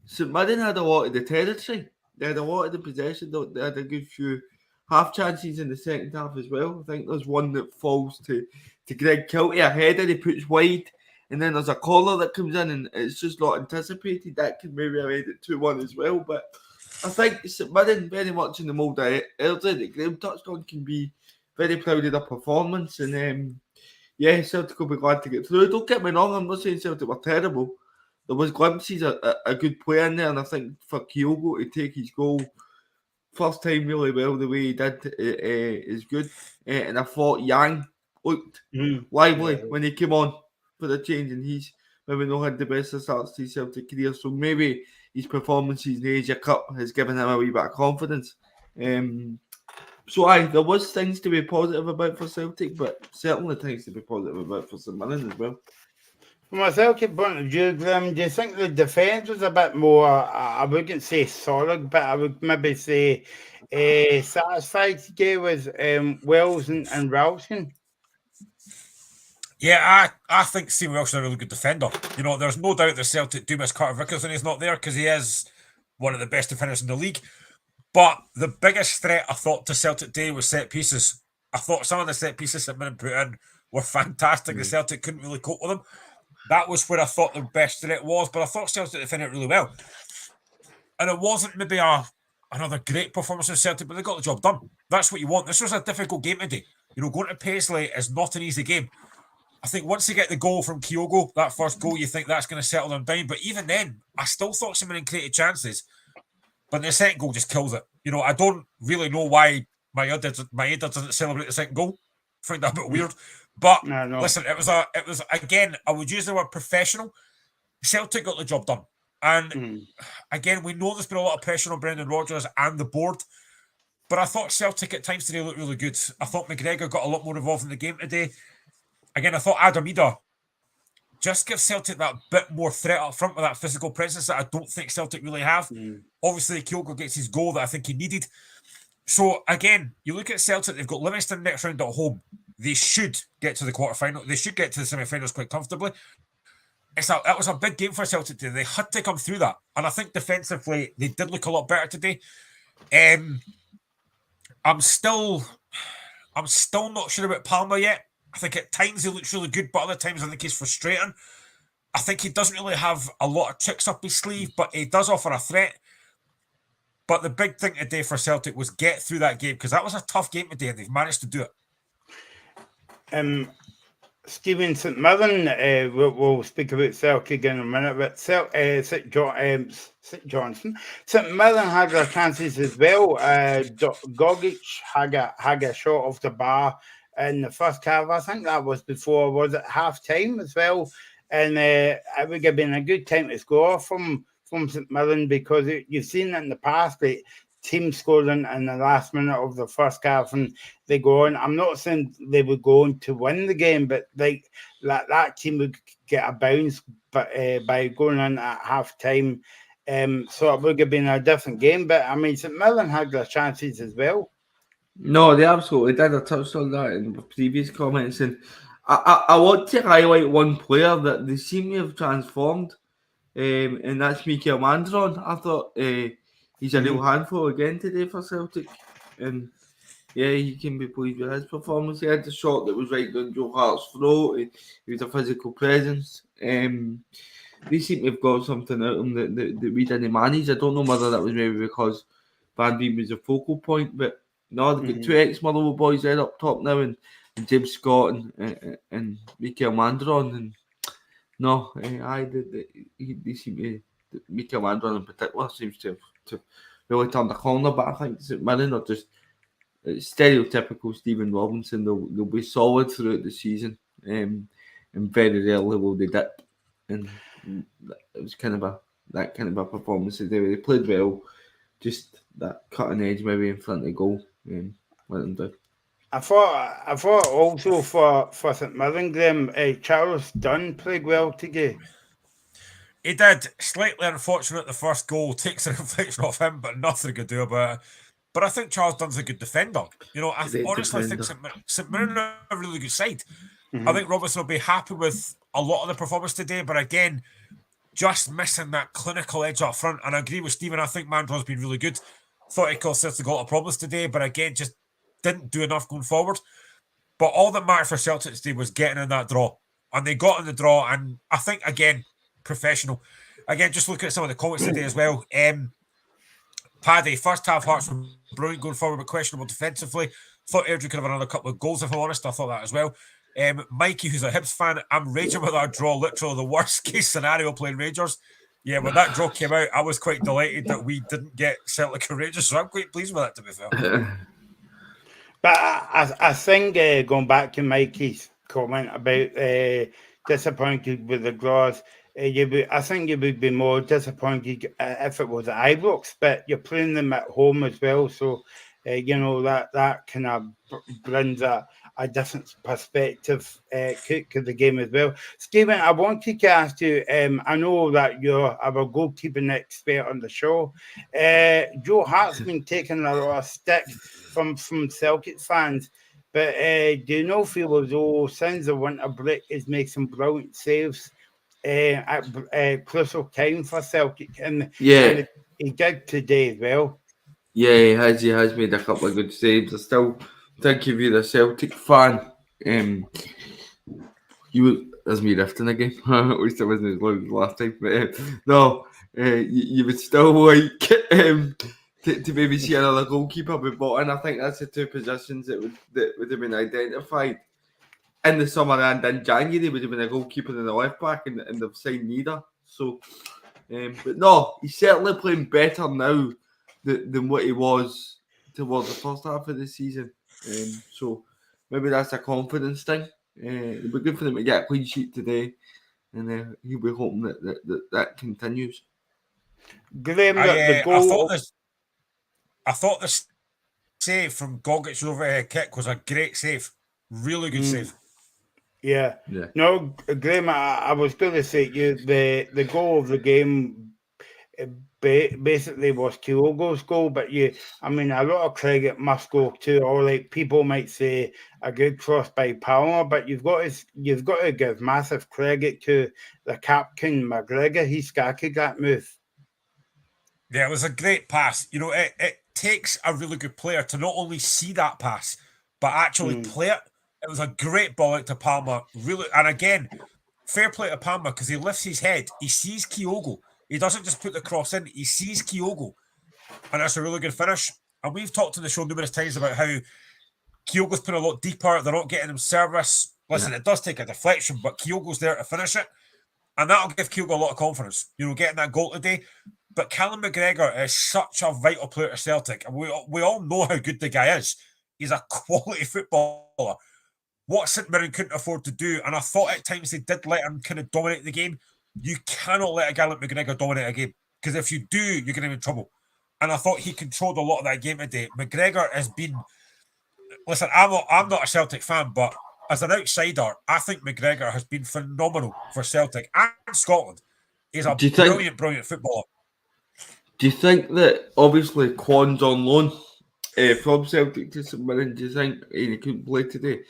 Speaker 2: St Mirren had a lot of the territory. They had a lot of the possession. They had a good few half chances in the second half as well. I think there's one that falls to Greg Kilty, a header he puts wide, and then there's a corner that comes in and it's just not anticipated. That could maybe have made it 2-1 as well. But I think St Mirren very much in the mould of Airdrie that Graham touched on can be very proud of their performance. And yeah, Celtic will be glad to get through. Don't get me wrong, I'm not saying Celtic were terrible. There was glimpses of a good play in there, and I think for Kyogo to take his goal first time really well the way he did is good. And I thought Yang looked lively when he came on for the change, and he's maybe not had the best of starts to his Celtic career, so maybe his performances in the Asia Cup has given him a wee bit of confidence. So there was things to be positive about for Celtic, but certainly things to be positive about for St Mirren as well.
Speaker 1: From a Celtic point of view, Graham, do you think the defence was a bit more, I wouldn't say solid, but I would maybe say satisfied today with Wells and Ralston?
Speaker 3: Yeah, I think Steve Wilson is a really good defender. You know, there's no doubt that Celtic do miss Carter Vickers when he's not there because he is one of the best defenders in the league. But the biggest threat I thought to Celtic today was set pieces. I thought some of the set pieces that Mirren put in were fantastic. The Celtic couldn't really cope with them. That was where I thought the best threat was, but I thought Celtic defended it really well. And it wasn't maybe another great performance from Celtic, but they got the job done. That's what you want. This was a difficult game today. You know, going to Paisley is not an easy game. I think once you get the goal from Kyogo, that first goal, you think that's going to settle them down. But even then, I still thought St Mirren created chances. But the second goal just kills it. You know, I don't really know why Maeda doesn't celebrate the second goal. I find that a bit weird. But listen, it was again, I would use the word professional. Celtic got the job done. And again, we know there's been a lot of pressure on Brendan Rodgers and the board. But I thought Celtic at times today looked really good. I thought McGregor got a lot more involved in the game today. Again, I thought Adam Ida just gives Celtic that bit more threat up front with that physical presence that I don't think Celtic really have. Obviously, Kyogo gets his goal that I think he needed. So, again, you look at Celtic, they've got Livingston next round at home. They should get to the quarterfinal. They should get to the semi-finals quite comfortably. That was a big game for Celtic today. They had to come through that. And I think defensively, they did look a lot better today. I'm still not sure about Palmer yet. I think at times he looks really good, but other times I think he's frustrating. I think he doesn't really have a lot of tricks up his sleeve, but he does offer a threat. But the big thing today for Celtic was get through that game, because that was a tough game today, and they've managed to do
Speaker 1: it. Stephen, St Mirren, we'll speak about Celtic in a minute, but St Mirren had their chances as well. Gogic had a shot off the bar in the first half. I think that was before, was it half time as well? And it would have been a good time to score from St Mirren, because you've seen it in the past, the team scoring in the last minute of the first half and they go on. I'm not saying they were going to win the game, but like that team would get a bounce by going in at half time. So it would have been a different game. But I mean, St Mirren had their chances as well.
Speaker 2: No, they absolutely did. I touched on that in previous comments, and I want to highlight one player that they seem to have transformed, and that's Mikael Mandron. I thought he's a real handful again today for Celtic, and yeah, he can be pleased with his performance. He had the shot that was right down Joe Hart's throat. He was a physical presence. They seem to have got something out of him that we didn't manage. I don't know whether that was maybe because Van Veen was a focal point, but no, they've got two ex-Motherwell boys there up top now, and James Scott and Mikael Mandron. And no, they seem to, Mikael Mandron in particular seems to have really turned the corner. But I think St Mirren are just stereotypical Stephen Robinson. They'll be solid throughout the season, and very rarely will they dip. And it was kind of a performance today. They played well, just that cutting edge maybe in front of the goal, and let them do.
Speaker 1: I thought also for St Mirren, Graham, Charles Dunn played well today.
Speaker 3: He did. Slightly unfortunate the first goal takes a reflection off him, but nothing to do about it. But I think Charles Dunn's a good defender. You know, I honestly think St Mirren are a really good side. I think Robinson will be happy with a lot of the performance today, but again, just missing that clinical edge up front. And I agree with Stephen. I think Mandron's been really good. Thought he caused Celtic a lot of problems today, but again, just didn't do enough going forward. But all that mattered for Celtic today was getting in that draw. And they got in the draw, and I think, again, professional. Again, just looking at some of the comments today as well. Paddy, first half Hearts were brilliant going forward, but questionable defensively. Thought Airdrie could have another couple of goals, if I'm honest. I thought that as well. Mikey, who's a Hibs fan, I'm raging with that draw, literally the worst case scenario playing Rangers. Yeah, when that draw came out, I was quite delighted that we didn't get Celtic and Rangers, so I'm quite pleased with that, to be fair.
Speaker 1: But I think going back to Mikey's comment about disappointed with the draws, I think you would be more disappointed if it was at Ibrox, but you're playing them at home as well, so that kind of brings a different perspective to the game as well. Stephen, I wanted to ask you, I know that you're our goalkeeping expert on the show. Joe Hart's been taking a lot of stick from Celtic fans, but do you know feel as though since the winter break is making some brilliant saves at crucial time for Celtic, and he did today as well.
Speaker 2: Yeah, he has made a couple of good saves. I still think if you're a Celtic fan, there's me rifting again. At least I wasn't as loud as last time. But you would still like to maybe see another goalkeeper be bought in. I think that's the two positions that would have been identified in the summer and in January. Would have been a goalkeeper and a left back, and they've signed neither. So, but no, he's certainly playing better now than what he was towards the first half of the season. So maybe that's a confidence thing. It'll be good for them to get a clean sheet today, and he'll be hoping that continues.
Speaker 1: Graham,
Speaker 3: I thought the save from Gogic's overhead kick was a great save. Really good save.
Speaker 1: Yeah. No, Graham, I was going to say the goal of the game basically was Kyogo's goal, but a lot of credit must go to, or like people might say, a good cross by Palmer, but you've got to give massive credit to the captain McGregor. He scattered that move.
Speaker 3: Yeah, it was a great pass. You know, it takes a really good player to not only see that pass, but actually play it. It was a great ball out to Palmer. Really, and again, fair play to Palmer because he lifts his head. He sees Kyogo. He doesn't just put the cross in. He sees Kyogo. And that's a really good finish. And we've talked on the show numerous times about how Kyogo's put a lot deeper. They're not getting him service. Listen, It does take a deflection, but Kyogo's there to finish it. And that'll give Kyogo a lot of confidence, getting that goal today. But Callum McGregor is such a vital player to Celtic. And we all know how good the guy is. He's a quality footballer. What St Mirren couldn't afford to do, and I thought at times they did let him kind of dominate the game. You cannot let a guy like McGregor dominate a game, because if you do, you're going to be in trouble. And I thought he controlled a lot of that game today. McGregor has been... Listen, I'm not a Celtic fan, but as an outsider, I think McGregor has been phenomenal for Celtic and Scotland. He's a brilliant footballer.
Speaker 2: Do you think that, obviously, Quan's on loan from Celtic to St Mirren, do you think he couldn't play today?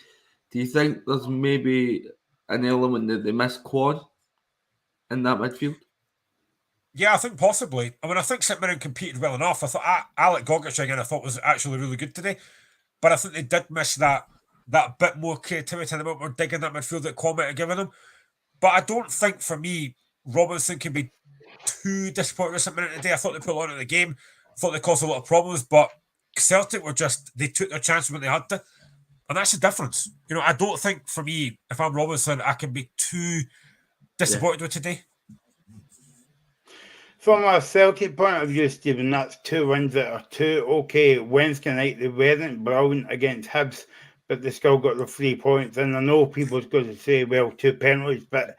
Speaker 2: Do you think there's maybe an element that they miss Quan in that midfield?
Speaker 3: Yeah, I think possibly. I think St Mirren competed well enough. I thought Alec Gogic again, I thought was actually really good today. But I think they did miss that bit more creativity and a bit more digging that midfield that Quan might have given them. But I don't think, for me, Robinson can be too disappointed with St Mirren today. I thought they put a lot in the game. I thought they caused a lot of problems. But Celtic they took their chances when they had to. And that's the difference. I don't think, for me, if I'm Robinson, I can be too disappointed with today.
Speaker 1: From a Celtic point of view, Stephen, that's 2 wins that are 2. Okay, Wednesday night, they weren't brilliant against Hibs, but they still got the 3 points. And I know people's going to say, well, 2 penalties, but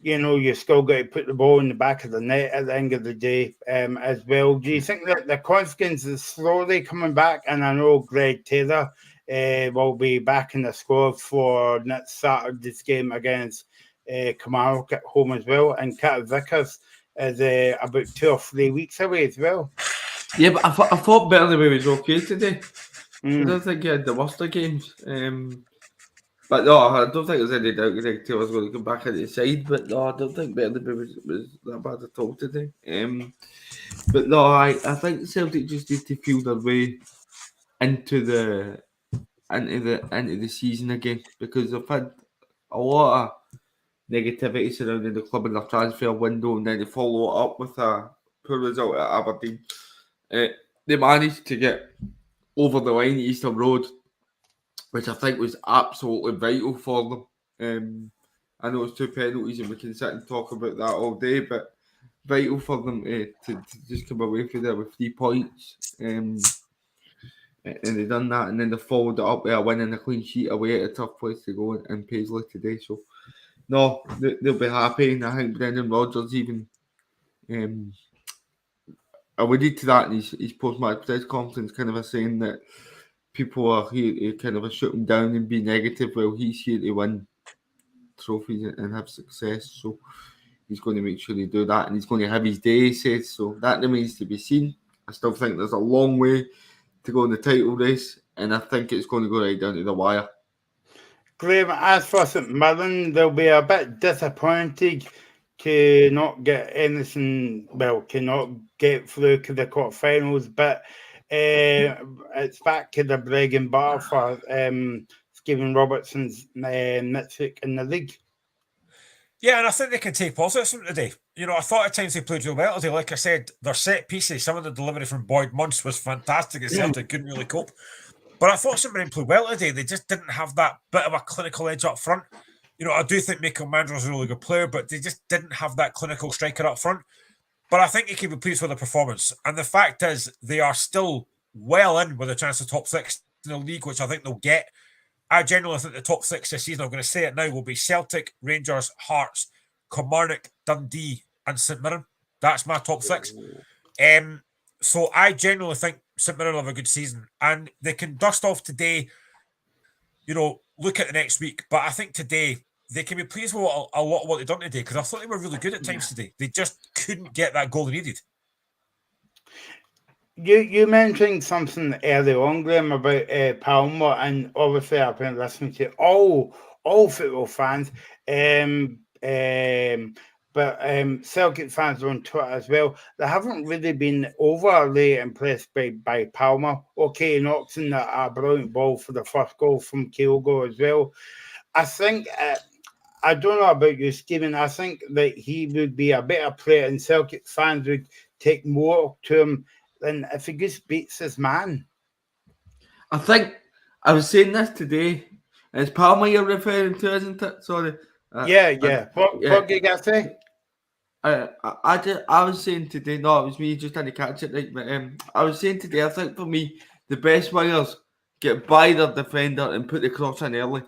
Speaker 1: you still got to put the ball in the back of the net at the end of the day as well. Do you think that the confidence is slowly coming back? And I know Greg Taylor will be back in the squad for next Saturday's game against Kilmarnock at home as well. And Cat Vickers is about 2 or 3 weeks away as well.
Speaker 2: Yeah, but I thought Burnley was okay today. I don't think he had the worst of games. But no, I don't think there's any doubt Greg Taylor's going to come back at the side. But no, I don't think Burnley was that bad at all today. But no, I think Celtic just need to feel their way into the season again, because they've had a lot of negativity surrounding the club in their transfer window, and then they follow it up with a poor result at Aberdeen. They managed to get over the line at Easter Road, which I think was absolutely vital for them. I know it's 2 penalties and we can sit and talk about that all day, but vital for them to just come away from there with 3 points. And they done that, and then they followed it up with a win and a clean sheet away at a tough place to go in Paisley today. So, no, they'll be happy, and I think Brendan Rodgers even alluded to that in his post-match press conference, kind of saying that people are here to kind of shoot him down and be negative. Well, he's here to win trophies and have success, so he's going to make sure they do that, and he's going to have his day, he says. So that remains to be seen. I still think there's a long way to go in the title race, and I think it's going to go right down to the wire.
Speaker 1: Graham, as for St Mirren, they'll be a bit disappointed to not get anything, to not get through to the quarterfinals, but it's back to the bread and butter for Stephen Robertson's Mitchell in the league.
Speaker 3: Yeah, and I think they can take positives from today. I thought at times they played real well today. Like I said, their set pieces, some of the delivery from Boyd Munce was fantastic. It Celtic couldn't really cope. But I thought St Mirren played well today. They just didn't have that bit of a clinical edge up front. I do think Michael Mandro's a really good player, but they just didn't have that clinical striker up front. But I think you can be pleased with the performance. And the fact is, they are still well in with a chance of top 6 in the league, which I think they'll get. I genuinely think the top 6 this season, I'm going to say it now, will be Celtic, Rangers, Hearts, Kilmarnock, Dundee, and St Mirren. That's my top 6. So I genuinely think St Mirren will have a good season, and they can dust off today, look at the next week. But I think today they can be pleased with a lot of what they've done today, because I thought they were really good at times today. They just couldn't get that goal they needed.
Speaker 1: You mentioned something early on, Graham, about Palmer, and obviously I've been listening to all football fans, but Celtic fans on Twitter as well. They haven't really been overly impressed by Palmer. Okay, he knocks in a brilliant ball for the first goal from Kyogo as well. I think, I don't know about you, Stephen, I think that he would be a better player, and Celtic fans would take more to him than if he just beats his man.
Speaker 2: I think I was saying this today. It's Palmer you're referring to, isn't it? Sorry.
Speaker 1: Yeah. What did you guys say?
Speaker 2: I was saying today. No, it was me. Just trying to catch it right. But I was saying today. I think for me, the best wingers get by their defender and put the cross in early.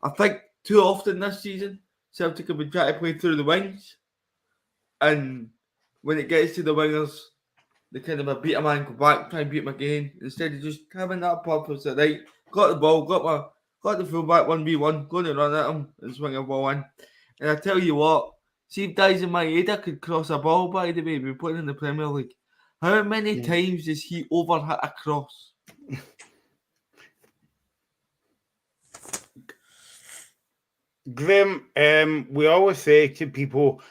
Speaker 2: I think too often this season, Celtic have been trying to play through the wings, and when it gets to the wingers, they kind of beat a man, go back, try and beat him again, instead of just having that purpose that, right, got the ball, got the fullback 1v1, going to run at him and swing a ball in. And I tell you what, see if Dyson Maeda could cross a ball, by the way, we're playing in the Premier League. How many times does he overhit a cross?
Speaker 1: Graham, we always say to people,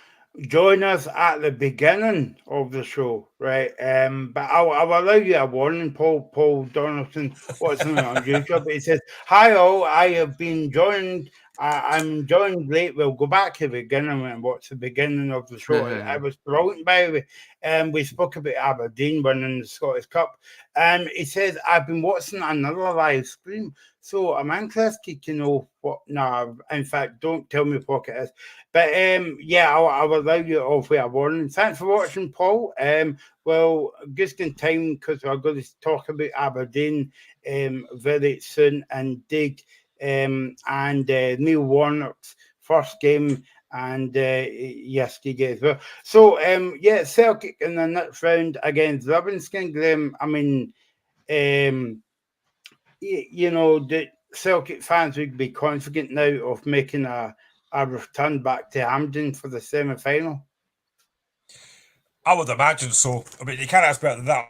Speaker 1: join us at the beginning of the show, right? But I'll allow you a warning. Paul Donaldson, what's on YouTube? He says, "Hi all, I have been joined. I'm enjoying great. We'll go back to the beginning and watch the beginning of the show. It was brilliant, by the way. We spoke about Aberdeen winning the Scottish Cup. He says, I've been watching another live stream, so I'm interested to know what. No, in fact, don't tell me what it is. But I'll allow you off with a warning. Thanks for watching, Paul. Well, just in time, because we're going to talk about Aberdeen very soon, and Dig and Neil Warnock's first game and yesterday as well. So, Celtic in the next round against Livingston, Graham. I mean, the Celtic fans would be confident now of making a return back to Hampden for the semi-final.
Speaker 3: I would imagine so. I mean, you can't ask better than that.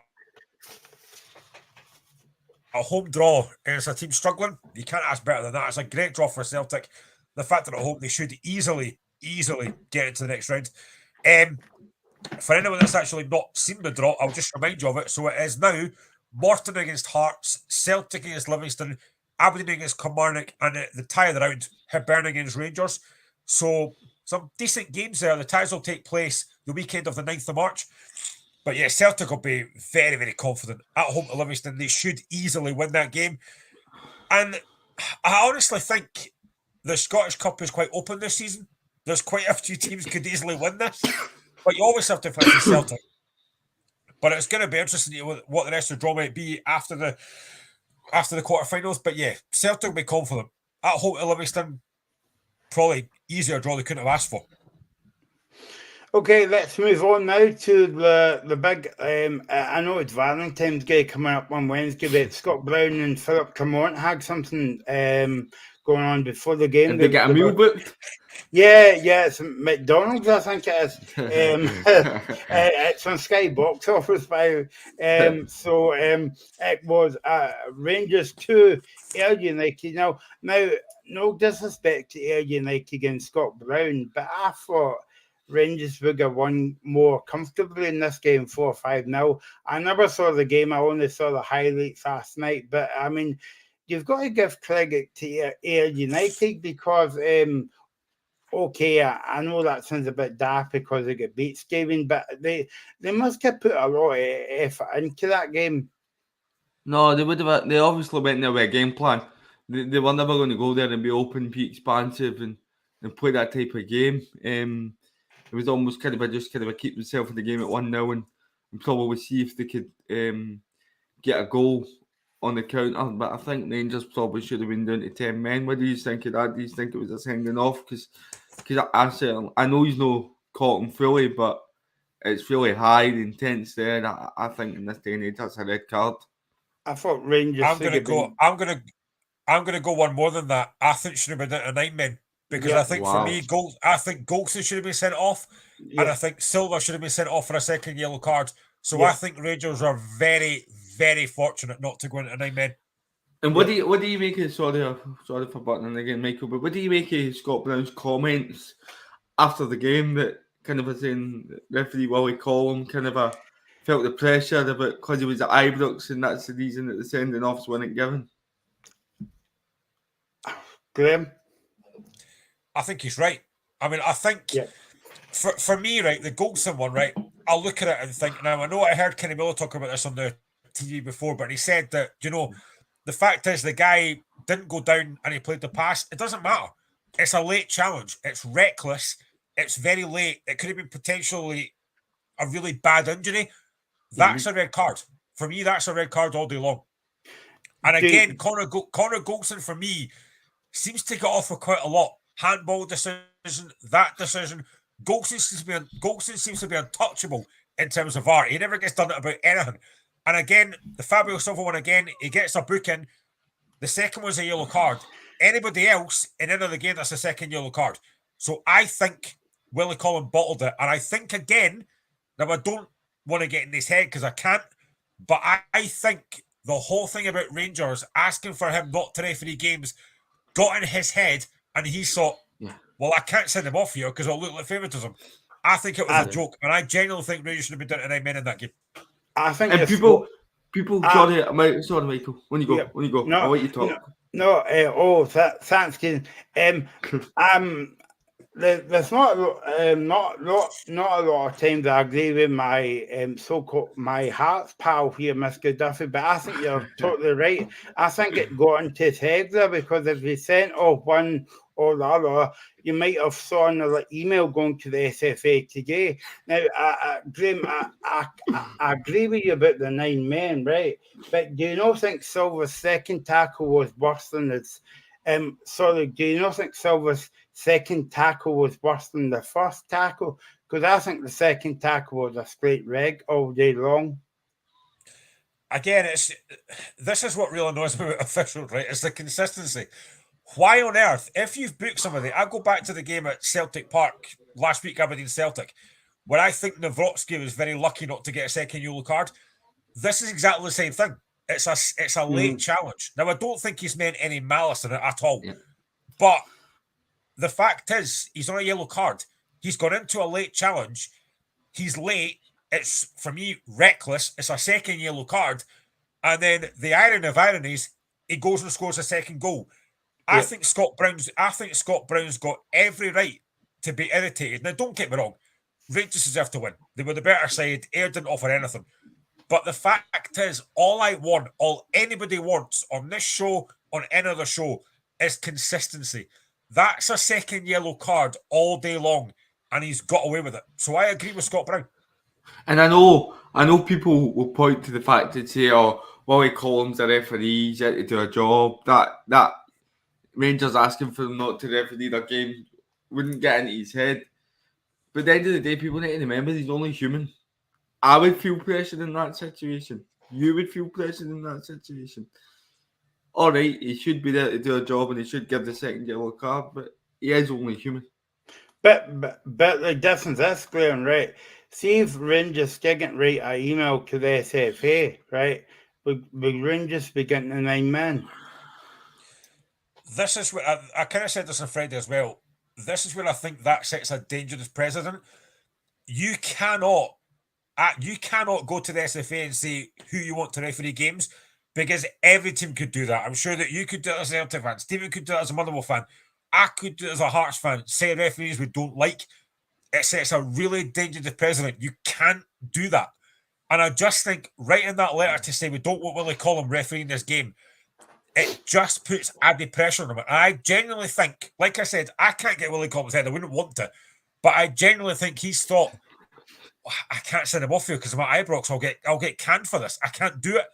Speaker 3: A home draw against a team struggling, you can't ask better than that. It's a great draw for Celtic. The fact that at home they should easily get into the next round. For anyone that's actually not seen the draw, I'll just remind you of it. So it is now Morton against Hearts, Celtic against Livingston, Aberdeen against Kilmarnock, and the tie of the round, Hibernian against Rangers. So some decent games there. The ties will take place the weekend of the 9th of March. But yeah, Celtic will be very, very confident at home to Livingston. They should easily win that game. And I honestly think the Scottish Cup is quite open this season. There's quite a few teams could easily win this. But you always have to fancy Celtic. But it's going to be interesting to see what the rest of the draw might be after the quarterfinals. But yeah, Celtic will be confident. At home to Livingston, probably easier draw they couldn't have asked for.
Speaker 1: Okay, let's move on now to the big. I know it's Valentine's Day coming up on Wednesday, but Scott Brown and Philip Clermont had something going on before the game.
Speaker 2: And they get a meal booked?
Speaker 1: Yeah, it's McDonald's, I think it is. It's on Sky Box Office by. So it was Rangers 2, Ayr United. Now, no disrespect to Ayr United and Scott Brown, but I thought Rangers would have won more comfortably in this game, 4-5-0. I never saw the game. I only saw the highlights last night. But, I mean, you've got to give credit to Ayr United because, okay, I know that sounds a bit daft because they get beat, Stephen, but they must have put a lot of effort into that game.
Speaker 2: No, they would have. They obviously went there with a game plan. They were never going to go there and be open, be expansive, and play that type of game. It was almost kind of a keep themselves in the game at 1-0 and probably see if they could get a goal on the counter. But I think Rangers probably should have been down to 10 men. What do you think of that? Do you think it was a sending off? Because I know he's not caught him fully, but it's really high, the intense there. And I think in this day and age, that's a red card.
Speaker 1: I thought Rangers.
Speaker 3: I'm gonna go one more than that. I think it should have been down to 9 men. Because I think for me, I think Golson should have been sent off, and I think Silva should have been sent off for a second yellow card. So I think Rangers are very, very fortunate not to go into 9 men.
Speaker 2: And what do you make of sorry for buttoning again, Michael? But what do you make of Scott Brown's comments after the game that kind of was saying referee Willie Collum kind of felt the pressure about because he was at Ibrox and that's the reason that the sending offs weren't given?
Speaker 1: Graham?
Speaker 3: I think he's right. I mean, I think for me, right, the Goldson one, right, I'll look at it and think, now I know I heard Kenny Miller talk about this on the TV before, but he said that, the fact is the guy didn't go down and he played the pass. It doesn't matter. It's a late challenge. It's reckless. It's very late. It could have been potentially a really bad injury. That's a red card. For me, that's a red card all day long. And again, Connor Goldson, for me, seems to get off for quite a lot. Handball decision, that decision. Goldson seems to be untouchable in terms of VAR. He never gets done about anything. And again, the Fabio Silva one again, he gets a booking. The second one's a yellow card. Anybody else in another game, that's a second yellow card. So I think Willie Collum bottled it. And I think again, now I don't want to get in his head because I can't, but I think the whole thing about Rangers asking for him not to referee games got in his head and he thought, well, I can't send him off here because it'll look like favouritism. I think it was a joke, and I genuinely think Rangers should have been down to 9 men in that game.
Speaker 1: I think
Speaker 2: and people, sorry, Michael, when you go,
Speaker 1: no,
Speaker 2: I'll let you talk.
Speaker 1: Thanks, Keith. There's not a lot of times I agree with my so-called my heart's pal here, Mr. Duffy, but I think you're totally right. I think it got into his head there because if he sent off one or the other, you might have saw another email going to the SFA today. Now, Graham, I agree with you about the 9 men, right? But do you not think Silva's second tackle was worse than Sorry, do you not think Silva's second tackle was worse than the first tackle? Because I think the second tackle was a straight reg all day long.
Speaker 3: Again, this is what really annoys me about officials, right? It's the consistency. Why on earth, if you've booked somebody, I go back to the game at Celtic Park last week, Aberdeen Celtic, where I think Nawrocki was very lucky not to get a second yellow card. This is exactly the same thing. It's a late challenge. Now, I don't think he's meant any malice in it at all.
Speaker 2: Yeah.
Speaker 3: But the fact is, he's on a yellow card. He's gone into a late challenge. He's late. It's, for me, reckless. It's a second yellow card. And then the irony of ironies, he goes and scores a second goal. I think Scott Brown's got every right to be irritated. Now, don't get me wrong. Rangers deserve to win. They were the better side. Ayr didn't offer anything. But the fact is, all anybody wants on this show, on any other show, is consistency. That's a second yellow card all day long, and he's got away with it. So I agree with Scott Brown.
Speaker 2: And I know people will point to the fact that say, "Oh, Willie Collins, a referee, he's out to do a job." That Rangers asking for him not to referee their game wouldn't get into his head. But at the end of the day, people need to remember he's only human. I would feel pressure in that situation. You would feel pressure in that situation. All right, he should be there to do a job and he should give the second yellow card, but he is only human.
Speaker 1: But the difference is, Glenn, right? See if Rangers didn't write an email to the SFA, right? Would Rangers be getting the 9 men?
Speaker 3: This is where I kind of said this on Friday as well. This is where I think that sets a dangerous precedent. You cannot go to the SFA and say who you want to referee games, because every team could do that. I'm sure that you could do it as a Celtic fan. Stephen could do it as a Motherwell fan. I could do it as a Hearts fan. Say referees we don't like. It sets a really dangerous precedent. You can't do that. And I just think writing that letter to say we don't want Willie Collum refereeing this game, it just puts added pressure on him. And I genuinely think, like I said, I can't get Willie Collum's head. I wouldn't want to. But I genuinely think he's thought, I can't send him off here because of my Ibrox. I'll get canned for this. I can't do it.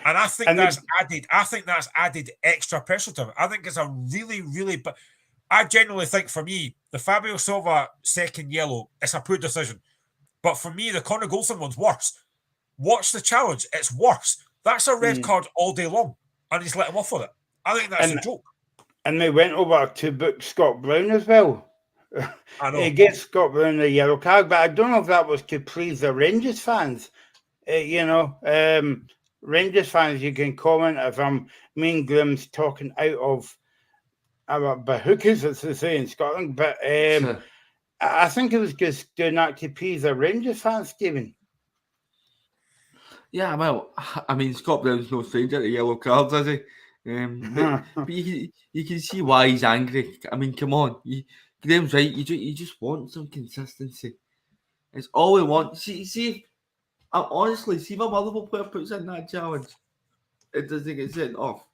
Speaker 3: And I think that's added extra pressure to him. I think it's a really, really. I genuinely think for me, the Fabio Silva second yellow, it's a poor decision. But for me, the Connor Goldson one's worse. Watch the challenge. It's worse. That's a red card all day long. And he's let him off with it. I think that's a joke. And
Speaker 1: they went over to book Scott Brown as well.
Speaker 3: I know.
Speaker 1: He gave Scott Brown the yellow card, but I don't know if that was to please the Rangers fans. Rangers fans, you can comment if I'm mean Grim's talking out of hookers, as they say in Scotland. But I think it was just doing that to appease the Rangers fans, Stephen.
Speaker 2: Yeah, well, I mean, Scott Brown's no stranger to yellow cards, is he? But you can see why he's angry. I mean, come on. Graham's right. You just want some consistency. It's all we want. See, honestly, see if a Motherwell player puts in that challenge, it doesn't get sent off.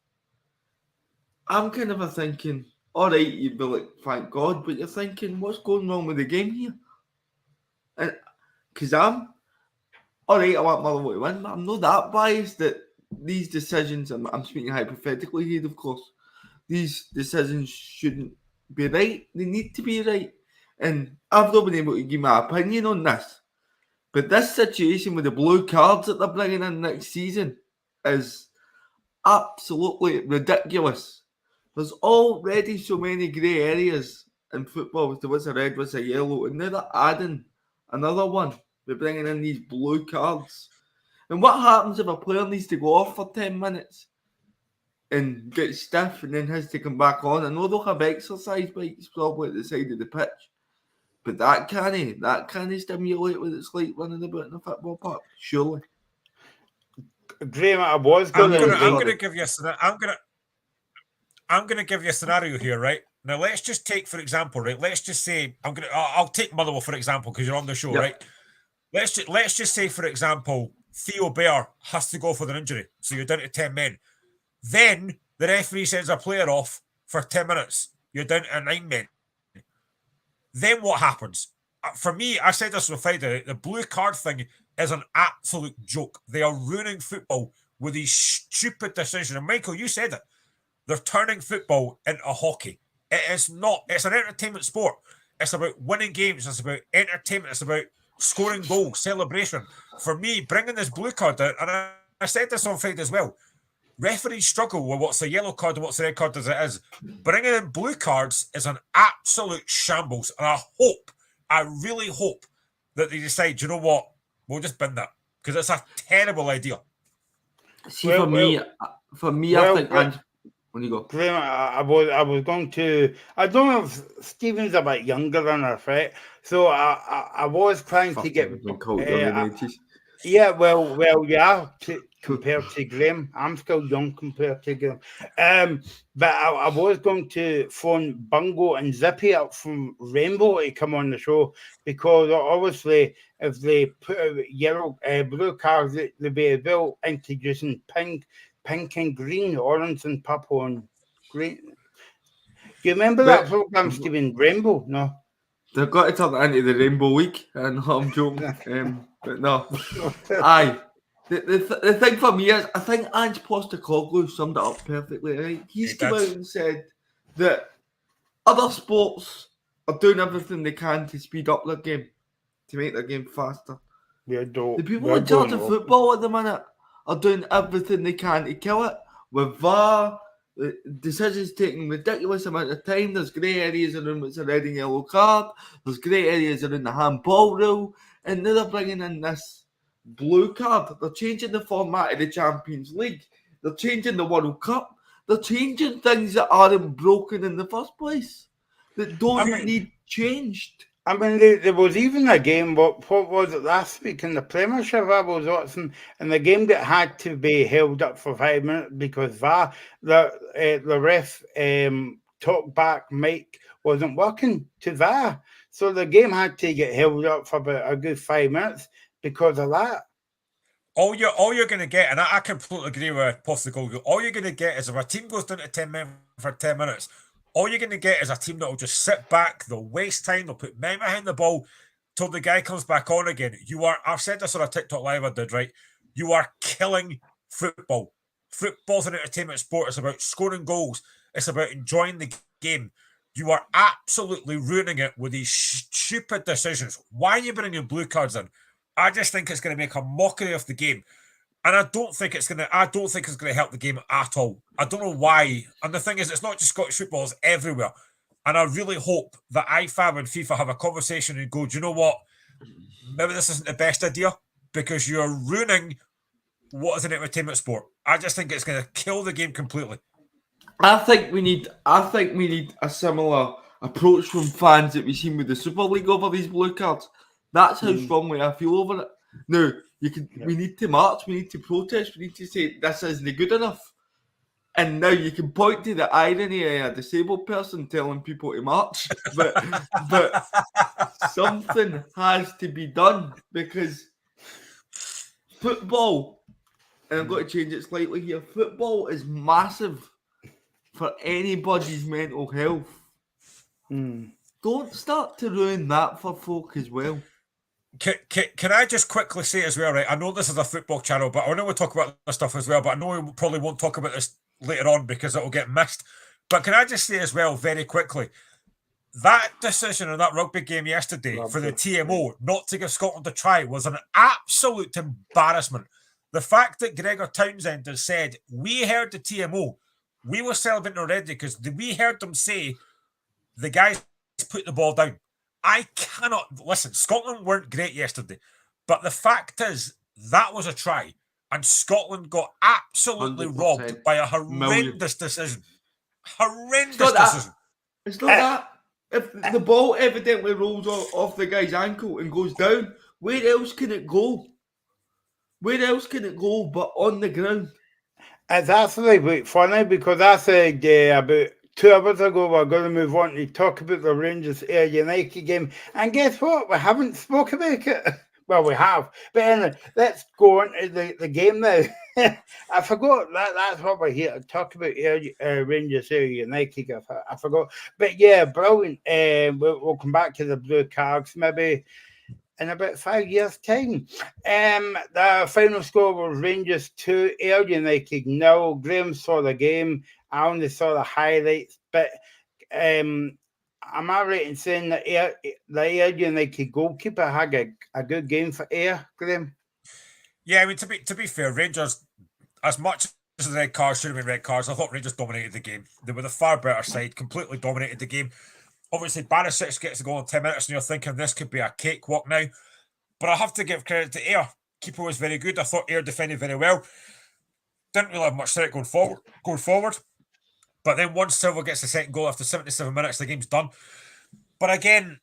Speaker 2: I'm kind of thinking, all right, you'd be like, thank God, but you're thinking, what's going wrong with the game here? And because all right, I want Motherwell to win, but I'm not that biased that these decisions, I'm speaking hypothetically here, of course, these decisions shouldn't be right. They need to be right. And I've not been able to give my opinion on this. But this situation with the blue cards that they're bringing in next season is absolutely ridiculous. There's already so many grey areas in football as to what's a red, what's a yellow, and now they're adding another one. They're bringing in these blue cards. And what happens if a player needs to go off for 10 minutes and get stiff and then has to come back on? I know they'll have exercise bikes probably at the side of the pitch, but that can't stimulate what it's like running about in a football park, surely.
Speaker 1: Graham, I'm going to give you
Speaker 3: a scenario here, right? Now, let's just take, for example, right? Let's just say I'll take Motherwell for example because you're on the show, yep. Right? Let's just say, for example, Theo Bair has to go for an injury, so you're down to 10 men. Then the referee sends a player off for 10 minutes. You're down to 9 men. Then what happens? For me, I said this on Friday, the blue card thing is an absolute joke. They are ruining football with these stupid decisions. And Michael, you said it. They're turning football into hockey. It is not. It's an entertainment sport. It's about winning games. It's about entertainment. It's about scoring goals, celebration. For me, bringing this blue card out, and I said this on Friday as well, referees struggle with what's the yellow card and what's the red card as it is. Bringing in blue cards is an absolute shambles. And I really hope that they decide, you know what, we'll just bin that. Because it's a terrible idea.
Speaker 2: See, for me, I think... When you go,
Speaker 1: Graham, I was going to. I don't know if Stephen's a bit younger than us, right? So I was trying to get. Yeah, yeah. Compared to Graham, I'm still young compared to Graham. But I was going to phone Bungo and Zippy up from Rainbow to come on the show because obviously if they put out blue cards, they'll be able introducing pink and green, orange and purple and green. Do you remember that program, Stephen? Rainbow? No.
Speaker 2: They've got to turn that into the Rainbow Week, and I'm joking. But no. Aye. The thing for me is, I think Ange Postecoglou summed it up perfectly, right? He's come out and said that other sports are doing everything they can to speed up their game, to make their game faster. The people in charge of football at the minute are doing everything they can to kill it. With VAR, the decisions taking ridiculous amount of time. There's grey areas around what's a red and yellow card. There's grey areas around the handball rule. And now they're bringing in this blue card. They're changing the format of the Champions League. They're changing the World Cup. They're changing things that aren't broken in the first place, that don't need changed.
Speaker 1: I mean, there was even a game, what was it last week in the Premiership, I was watching, and the game that had to be held up for 5 minutes because the ref talk back mic wasn't working to VAR. So the game had to get held up for about a good 5 minutes because of that.
Speaker 3: All you're going to get, and I completely agree with Postecoglou, all you're going to get is if a team goes down to 10 men for 10 minutes, all you're going to get is a team that will just sit back, they'll waste time, they'll put men behind the ball till the guy comes back on again. I've said this on a TikTok live I did, right? You are killing football. Football's an entertainment sport. It's about scoring goals. It's about enjoying the game. You are absolutely ruining it with these stupid decisions. Why are you bringing blue cards in? I just think it's going to make a mockery of the game. And I don't think it's going to help the game at all. I don't know why. And the thing is, it's not just Scottish football, it's everywhere. And I really hope that IFAB and FIFA have a conversation and go, do you know what? Maybe this isn't the best idea because you're ruining what is an entertainment sport. I just think it's going to kill the game completely.
Speaker 2: I think we need a similar approach from fans that we've seen with the Super League over these blue cards. That's how strongly I feel over it. Now, we need to march, we need to protest, we need to say this isn't good enough. And now you can point to the irony of a disabled person telling people to march, but something has to be done because football, and I'm going to change it slightly here, football is massive for anybody's mental health. Don't start to ruin that for folk as well.
Speaker 3: Can I just quickly say as well, right? I know this is a football channel, but I know we'll talk about this stuff as well, but I know we probably won't talk about this later on because it will get missed. But can I just say as well, very quickly, that decision in that rugby game yesterday for the TMO not to give Scotland a try was an absolute embarrassment. The fact that Gregor Townsend has said, we heard the TMO, we were celebrating already because we heard them say the guys put the ball down. I cannot listen. Scotland weren't great yesterday, but the fact is that was a try, and Scotland got absolutely robbed by a horrendous decision. Horrendous decision.
Speaker 2: It's not that. If the ball evidently rolls off the guy's ankle and goes down, where else can it go? Where else can it go but on the ground?
Speaker 1: It's actually funny because I said about 2 hours ago we're going to move on to talk about the Rangers Ayr United game, and guess what? We haven't spoke about it. Well, we have, but anyway, let's go on to the game now. I forgot that's what we're here to talk about. Rangers Ayr United. I forgot, but yeah, brilliant. We'll come back to the blue cards maybe. in about 5 years' time. The final score was Rangers 2, Ayr United 0. Graham saw the game. I only saw the highlights, but am I right in saying that the Ayr United goalkeeper had a good game for Ayr, Graham?
Speaker 3: Yeah, I mean, to be fair, Rangers, as much as the red cards should have been red cards, I thought Rangers dominated the game. They were the far better side, completely dominated the game. Obviously, Bonnyrigg gets the goal in 10 minutes, and you're thinking this could be a cakewalk now. But I have to give credit to Ayr. Keeper was very good. I thought Ayr defended very well. Didn't really have much threat going forward. But then once Silva gets the second goal after 77 minutes, the game's done. But again,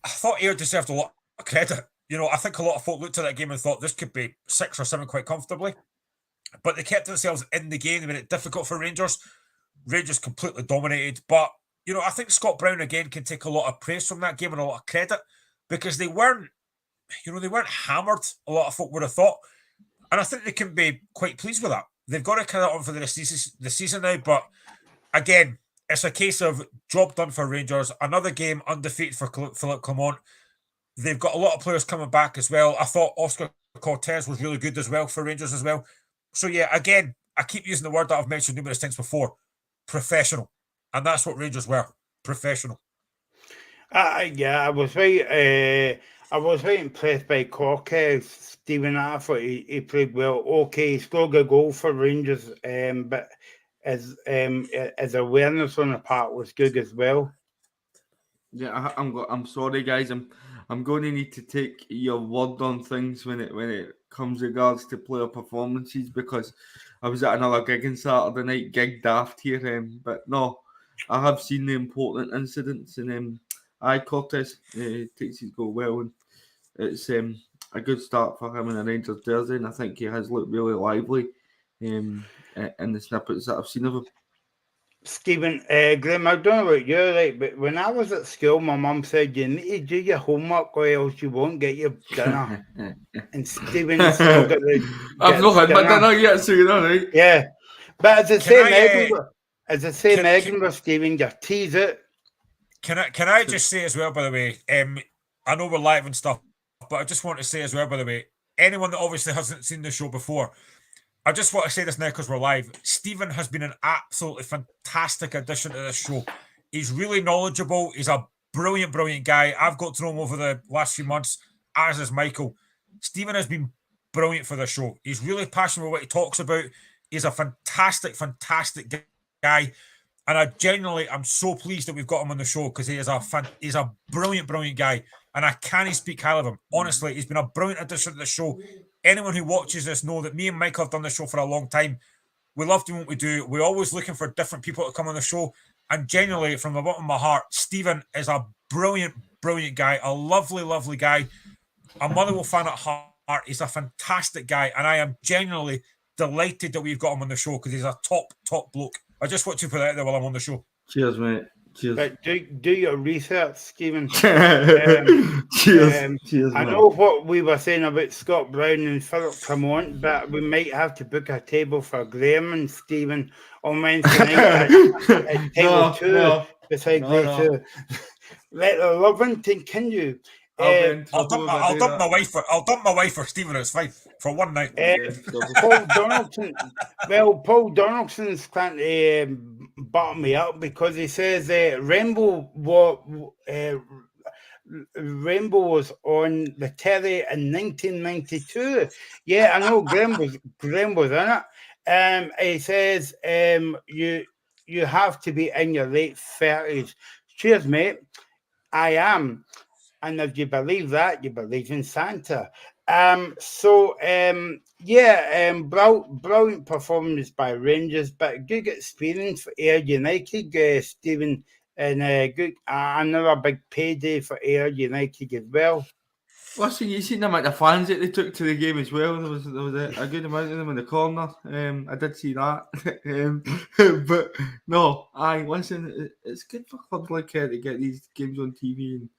Speaker 3: I thought Ayr deserved a lot of credit. You know, I think a lot of folk looked at that game and thought this could be 6 or 7 quite comfortably. But they kept themselves in the game. They made it difficult for Rangers. Rangers completely dominated. But, you know, I think Scott Brown again can take a lot of praise from that game and a lot of credit because they weren't hammered, a lot of folk would have thought. And I think they can be quite pleased with that. They've got to carry that on for the season now. But again, it's a case of job done for Rangers. Another game undefeated for Philippe Clement. They've got a lot of players coming back as well. I thought Oscar Cortez was really good as well for Rangers as well. So yeah, again, I keep using the word that I've mentioned numerous times before, professional. And that's what Rangers were, professional.
Speaker 1: Yeah, I was very impressed by Cortez, Stephen. I thought he played well. Okay, he scored a goal for Rangers, but his awareness on the part was good as well.
Speaker 2: Yeah, I'm sorry, guys. I'm going to need to take your word on things when it comes regards to player performances because I was at another gig on Saturday night, gig daft here. But no, I have seen the important incidents, and Cortez takes his goal well, and it's a good start for him in the Rangers jersey, and I think he has looked really lively in the snippets that I've seen of him.
Speaker 1: Stephen, Graham, I don't know about you, right, but when I was at school, my mum said you need to do your homework or else you won't get your dinner. And Stephen still got the.
Speaker 2: I've not had my dinner yet, so you know, right?
Speaker 1: Yeah, but as I say, Edinburgh, Stephen, you tease it.
Speaker 3: Can I just say as well, by the way, I know we're live and stuff, but I just want to say as well, by the way, anyone that obviously hasn't seen the show before, I just want to say this now because we're live. Stephen has been an absolutely fantastic addition to this show. He's really knowledgeable. He's a brilliant, brilliant guy. I've got to know him over the last few months, as is Michael. Stephen has been brilliant for the show. He's really passionate about what he talks about. He's a fantastic, fantastic guy. And I'm so pleased that we've got him on the show because he's a brilliant, brilliant guy. And I can't speak highly of him. Honestly, he's been a brilliant addition to the show. Anyone who watches this know that me and Mike have done the show for a long time. We love doing what we do. We're always looking for different people to come on the show. And genuinely, from the bottom of my heart, Stephen is a brilliant, brilliant guy. A lovely, lovely guy. A Motherwell fan at heart. He's a fantastic guy. And I am genuinely delighted that we've got him on the show because he's a top, top bloke. I just want to put that out there while I'm on the show.
Speaker 2: Cheers, mate. Cheers.
Speaker 1: But do your research, Stephen.
Speaker 2: Cheers.
Speaker 1: I know what we were saying about Scott Brown and Philip Clement, but we might have to book a table for Graham and Stephen on Wednesday night at table 2 beside Graham 2. Let the loving continue.
Speaker 3: I'll dump my wife for Stephen. It's fine for one night.
Speaker 1: Paul Donaldson's trying to bottom me up because he says Rainbow was on the telly in 1992. Yeah, I know Graham was in it. He says you have to be in your late 30s. Cheers, mate. I am. And if you believe that, you believe in Santa. Brilliant performance by Rangers, but good experience for Ayr United, Stephen, and good another big payday for Ayr United as well.
Speaker 2: Listen, you seen them at the fans that they took to the game as well. There was a good amount of them in the corner. I did see that. But no, listen, it's good for clubs like to get these games on TV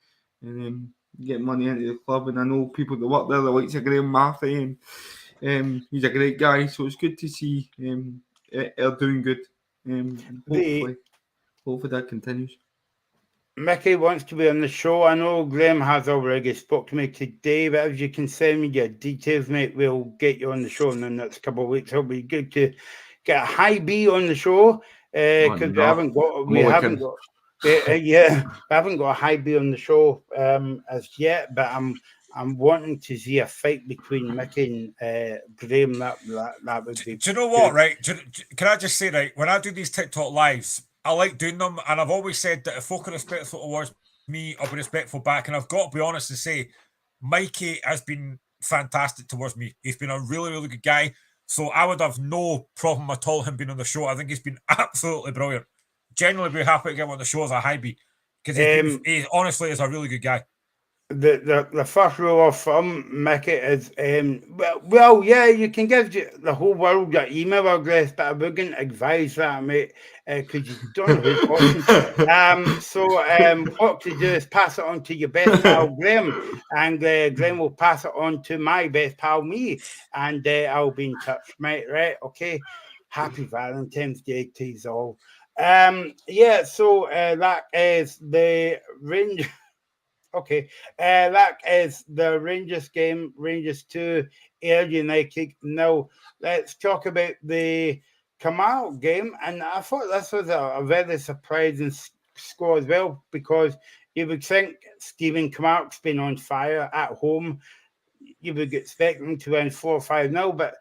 Speaker 2: and get money into the club. And I know people that work there, the likes of Graham Murphy, and he's a great guy. So it's good to see they're doing good. Hopefully that continues.
Speaker 1: Mickey wants to be on the show. I know Graham has already spoke to me today, but if you can send me your details, mate, we'll get you on the show in the next couple of weeks. It'll be good to get a high B on the show because we haven't got a high B on the show as yet. But I'm wanting to see a fight between Mickey and Graham. That would be.
Speaker 3: Do you know what? Right? Can I just say, right? When I do these TikTok lives, I like doing them, and I've always said that if folk are respectful towards me, I'll be respectful back. And I've got to be honest and say, Mikey has been fantastic towards me. He's been a really, really good guy. So I would have no problem at all him being on the show. I think he's been absolutely brilliant. Genuinely be happy to get him on the show as a high B because he honestly is a really good guy.
Speaker 1: The first rule of thumb, Mickey, is well, yeah, you can give the whole world your email address, but I wouldn't advise that, mate, because you don't know who's watching. So what to do is pass it on to your best pal Graham, and Graham will pass it on to my best pal me, and I'll be in touch, mate. Right? Okay. Happy Valentine's Day to you all. Yeah. So that is the Rangers. Okay, that is the Rangers game, Rangers 2, Ayr United. Now, let's talk about the Kamal game. And I thought this was a very surprising score as well, because you would think Stephen Kamark's been on fire at home. You would expect him to win 4-5-0, but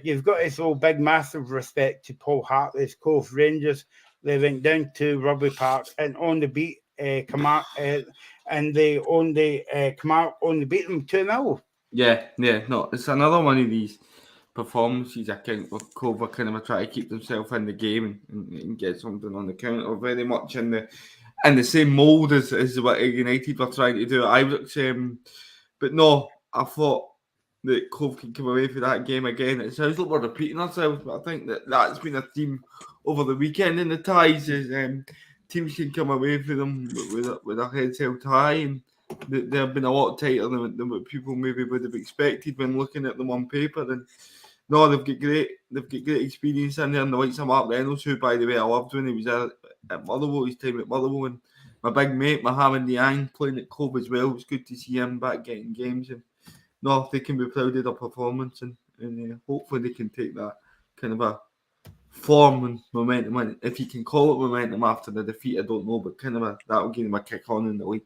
Speaker 1: you've got this whole big, massive respect to Paul Hartley's Cove Rangers. They went down to Rugby Park and on the beat Kamark, and they only Kamark only beat them 2-0.
Speaker 2: Yeah, no, it's another one of these performances. I think with Cove kind of try to keep themselves in the game and get something on the counter. Very much in the same mould as what United were trying to do at Ibrox. But no, I thought that Cove can come away for that game again. It sounds like we're repeating ourselves, but I think that's been a theme over the weekend in the ties. Is teams can come away for them with their heads held high, and they've been a lot tighter than what people maybe would have expected when looking at them on paper. And no, they've got great experience in there, and the likes of Mark Reynolds, who, by the way, I loved when he was at Motherwell, his time at Motherwell, and my big mate Mohamed Niang playing at Cove as well. It was good to see him back getting games, and no, they can be proud of their performance, and hopefully they can take that kind of a form and momentum. And if you can call it momentum after the defeat, I don't know, but kind of that'll give them a kick on in the league.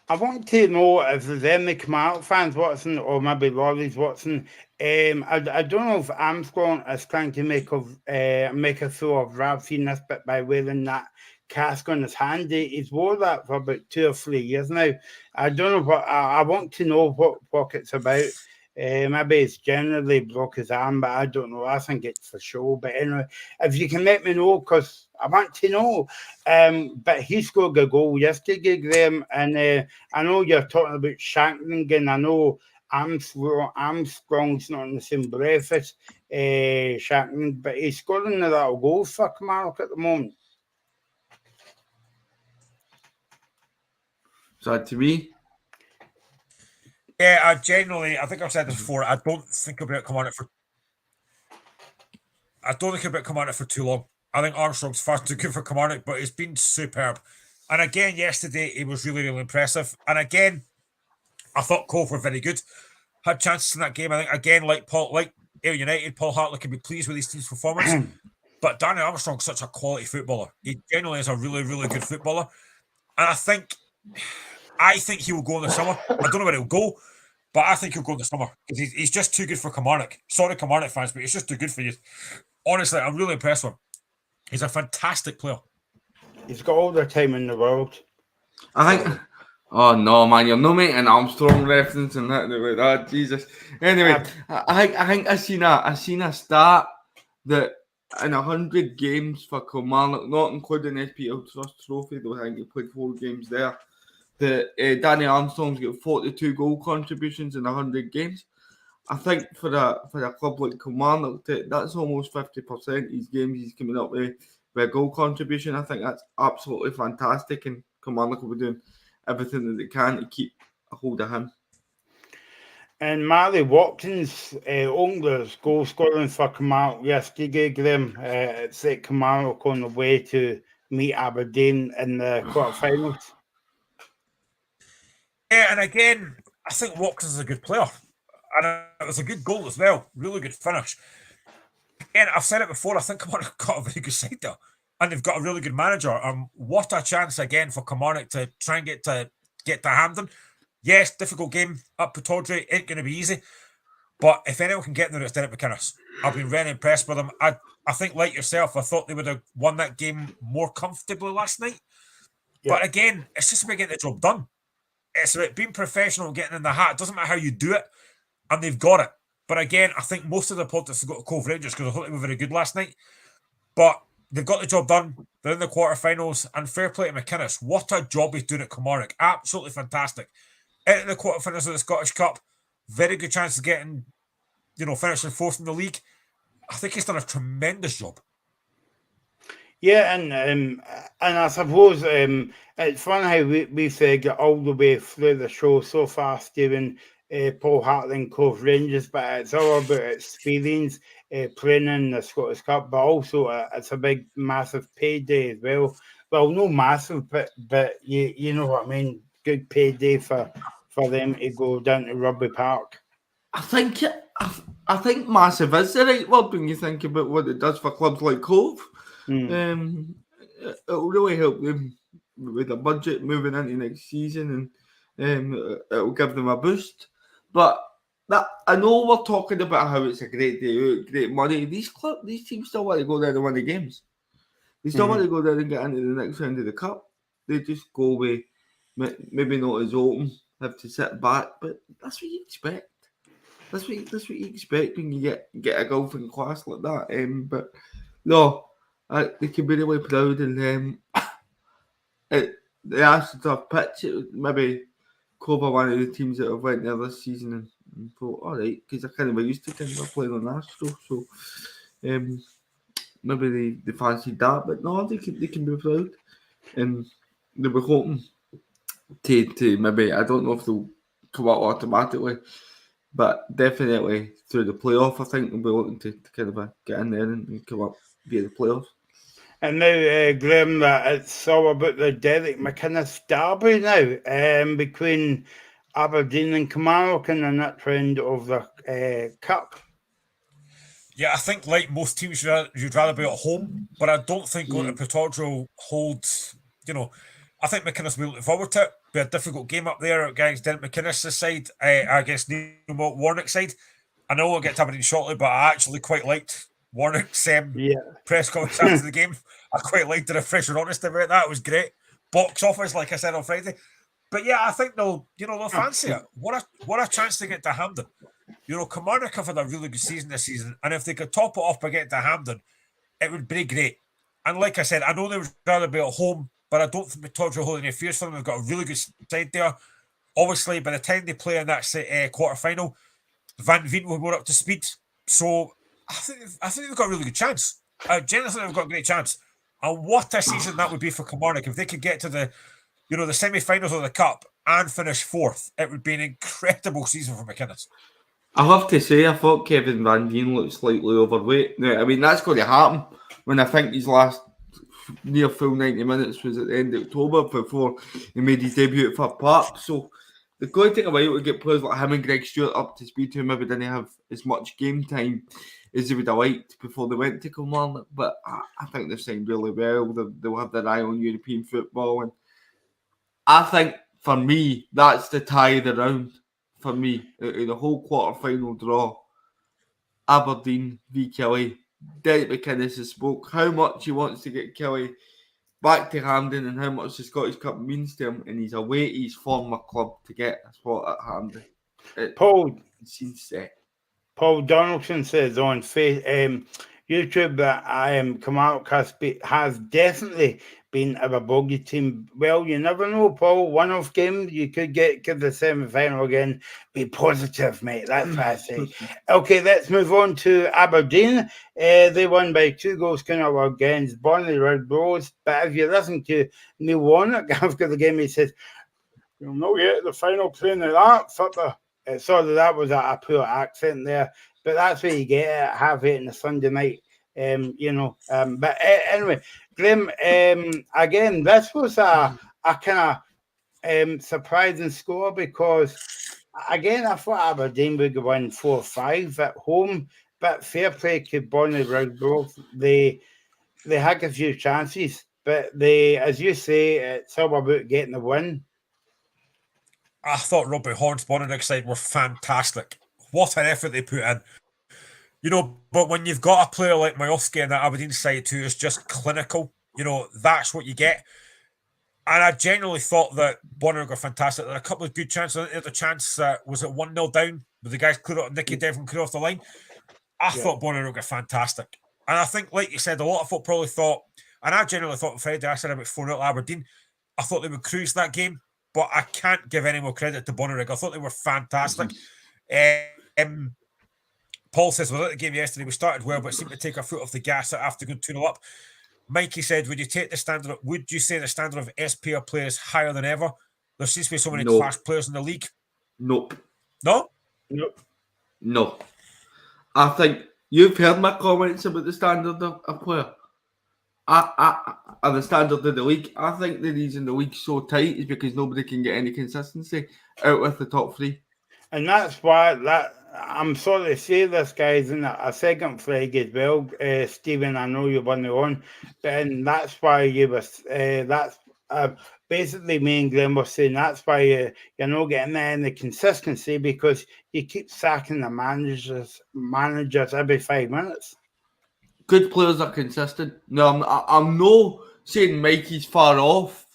Speaker 1: I want to know if there's any Kamal fans watching, or maybe Lolly's watching. I don't know if Armstrong is trying to make a fool of Rav this bit by wearing that cask on his hand. He's wore that for about 2 or 3 years now. I don't know what I want to know what it's about. Maybe it's generally broke his arm, but I don't know. I think it's for show. But anyway, if you can let me know, because I want to know. But he scored a goal yesterday, Graham, and I know you're talking about Shankland, and I know Armstrong's not in the same breath as Shankland, but he's scoring a little goal for Kilmarnock at the moment.
Speaker 2: Is that to me?
Speaker 3: Yeah, I think I've said this before. I don't think about Kilmarnock for too long. I think Armstrong's far too good for Kilmarnock, but he's been superb. And again, yesterday he was really, really impressive. And again, I thought Cove were very good. Had chances in that game. I think again, like Ayr United, Paul Hartley can be pleased with his team's performance. But Danny Armstrong's such a quality footballer. He generally is a really, really good footballer. And I think he will go in the summer. I don't know where he'll go, but I think he'll go in the summer because he's just too good for Kilmarnock. Sorry, Kilmarnock fans, but he's just too good for you. Honestly, I'm really impressed with him. He's a fantastic player.
Speaker 1: He's got all the time in the world.
Speaker 2: I think. Oh no, man! You're not making an Armstrong reference and that like that. Jesus. Anyway, I think I seen a stat that in 100 games for Kilmarnock, not including SPL Trust Trophy, though I think he played 4 games there, that Danny Armstrong's got 42 goal contributions in 100 games. I think for a club like Kilmarnock, that's almost 50% of his games he's coming up with a goal contribution. I think that's absolutely fantastic, and Kilmarnock will be doing everything that they can to keep a hold of him.
Speaker 1: And Marley Watkins, Ongler's goal scoring for Kilmarnock yesterday, Graham. It set Kilmarnock on the way to meet Aberdeen in the quarterfinals.
Speaker 3: Yeah, and again, I think Watkins is a good player. And it was a good goal as well. Really good finish. Again, I've said it before, I think Kilmarnock got a very good side there. And they've got a really good manager. What a chance again for Kilmarnock to try and get to Hampden. Yes, difficult game up Pittodrie. Ain't going to be easy. But if anyone can get there, it's Derek McInnes. I've been very impressed with them. I think, like yourself, I thought they would have won that game more comfortably last night. Yeah. But again, it's just about getting the job done. It's about being professional and getting in the hat. It doesn't matter how you do it. And they've got it. But again, I think most of the politics have got to Cove Rangers because I thought they were very good last night. But they've got the job done. They're in the quarterfinals. And fair play to McInnes. What a job he's doing at Kilmarnock. Absolutely fantastic. Into the quarterfinals of the Scottish Cup. Very good chance of getting, finishing fourth in the league. I think he's done a tremendous job.
Speaker 1: Yeah, and I suppose it's fun how we've got all the way through the show so fast given Paul Hartling Cove Rangers, but it's all about experience playing in the Scottish Cup, but also it's a big, massive payday as well. Well, no massive, but you know what I mean. Good payday for them to go down to Rugby Park.
Speaker 2: I think massive is the right word when you think about what it does for clubs like Cove. It'll really help them with a budget moving into next season, and it'll give them a boost. But that I know we're talking about how it's a great day, great money. These teams still want to go there and win the games. They still want to go there and get into the next round of the cup. They just go away, maybe not as open, have to sit back, but that's what you expect. That's what you expect when you get a golfing class like that. But no, they can be really proud, and they asked a tough pitch. Maybe Cove are one of the teams that have went there this season and thought, all right, because they're kind of used to kind of playing on Astro, so maybe they fancied that, but no, they can be proud, and they were hoping to maybe, I don't know if they'll come out automatically, but definitely through the playoff, I think they'll be looking to kind of get in there and come up via the playoffs.
Speaker 1: And now, Graham, that it's all about the Derek McInnes derby now between Aberdeen and Kilmarnock in the next round of the Cup.
Speaker 3: Yeah, I think like most teams, you'd rather be at home, but I don't think going to Pittodrie will hold, I think McInnes will look forward to it. Be a difficult game up there against Derek McInnes' side, against Neil Warnock's side. I know we'll get to Aberdeen shortly, but I actually quite liked Warnock's press conference after the game. I quite liked the fresh and honest about that. It was great. Box office, like I said on Friday. But yeah, I think they'll fancy it. What a chance to get to Hampden. Kilmarnock have had a really good season this season, and if they could top it off by getting to Hampden, it would be great. And like I said, I know they would rather be at home, but I don't think Pittodrie will hold any fears for them. They've got a really good side there. Obviously, by the time they play in that quarter-final, Van Veen will go up to speed. So I think they've got a really good chance. Genuinely, they've got a great chance. And what a season that would be for Kilmarnock if they could get to the semi-finals of the Cup and finish fourth. It would be an incredible season for McInnes.
Speaker 2: I have to say, I thought Kevin Van Veen looked slightly overweight. Now, I mean, that's going to happen when I think his last near full 90 minutes was at the end of October before he made his debut at Fir Park. So they're going to take a while to get players like him and Greg Stewart up to speed, who maybe didn't have as much game time as they would have liked before they went to Kilmarnock. But I think they've signed really well. They'll have their eye on European football. And I think, for me, that's the tie of the round. For me, in the whole quarter-final draw, Aberdeen v Kelly. Derek McInnes has spoke how much he wants to get Kelly back to Hampden and how much the Scottish Cup means to him, and he's away to his former club to get a spot at Hampden.
Speaker 1: Paul Donaldson says on YouTube that Kilmarnock has definitely been a bogey team. Well, you never know, Paul. One-off game, you could get to the semi-final again. Be positive, mate. That's what I say. Okay, let's move on to Aberdeen. They won by 2 goals against Bonnyrigg Bros. But if you listen to Neil Warnock after the game, he says, "You'll not get the final playing of that." Sorry, that was a poor accent there. But that's what you get at 8:30 on a Sunday night. But anyway, Graham, again, this was a kind of surprising score because, again, I thought Aberdeen would win 4-5 at home, but fair play to Bonnyrigg both. They had a few chances, but as you say, it's all about getting the win.
Speaker 3: I thought Robbie Horn's Bonnyrigg side were fantastic. What an effort they put in. But when you've got a player like Majowski in that Aberdeen side who is just clinical, that's what you get. And I genuinely thought that Bonnyrigg were fantastic. There were a couple of good chances. There was a chance that was at 1-0 down, with the guys Nicky Devlin clear off the line. I thought Bonnyrigg were fantastic. And I think, like you said, a lot of folk probably thought, and I genuinely thought Friday, I said about 4-0 Aberdeen, I thought they would cruise that game, but I can't give any more credit to Bonnyrigg. I thought they were fantastic. Paul says, well, at the game yesterday, we started well, but seemed to take our foot off the gas after going 2-0 up. Mikey said, would you say the standard of SP play is higher than ever? There seems to be so many class players in the league.
Speaker 2: Nope.
Speaker 3: No?
Speaker 1: Nope.
Speaker 2: No. I think you've heard my comments about the standard of player. And the standard of the league. I think the reason the league's so tight is because nobody can get any consistency out with the top three.
Speaker 1: And that's why I'm sorry to say this, guys, in a second flag as well, Stephen. I know you won the on, but that's why you was. That's basically me and Glenn were saying that's why you're not getting any consistency because you keep sacking the managers every 5 minutes.
Speaker 2: Good players are consistent. No, I'm not saying Mikey's far off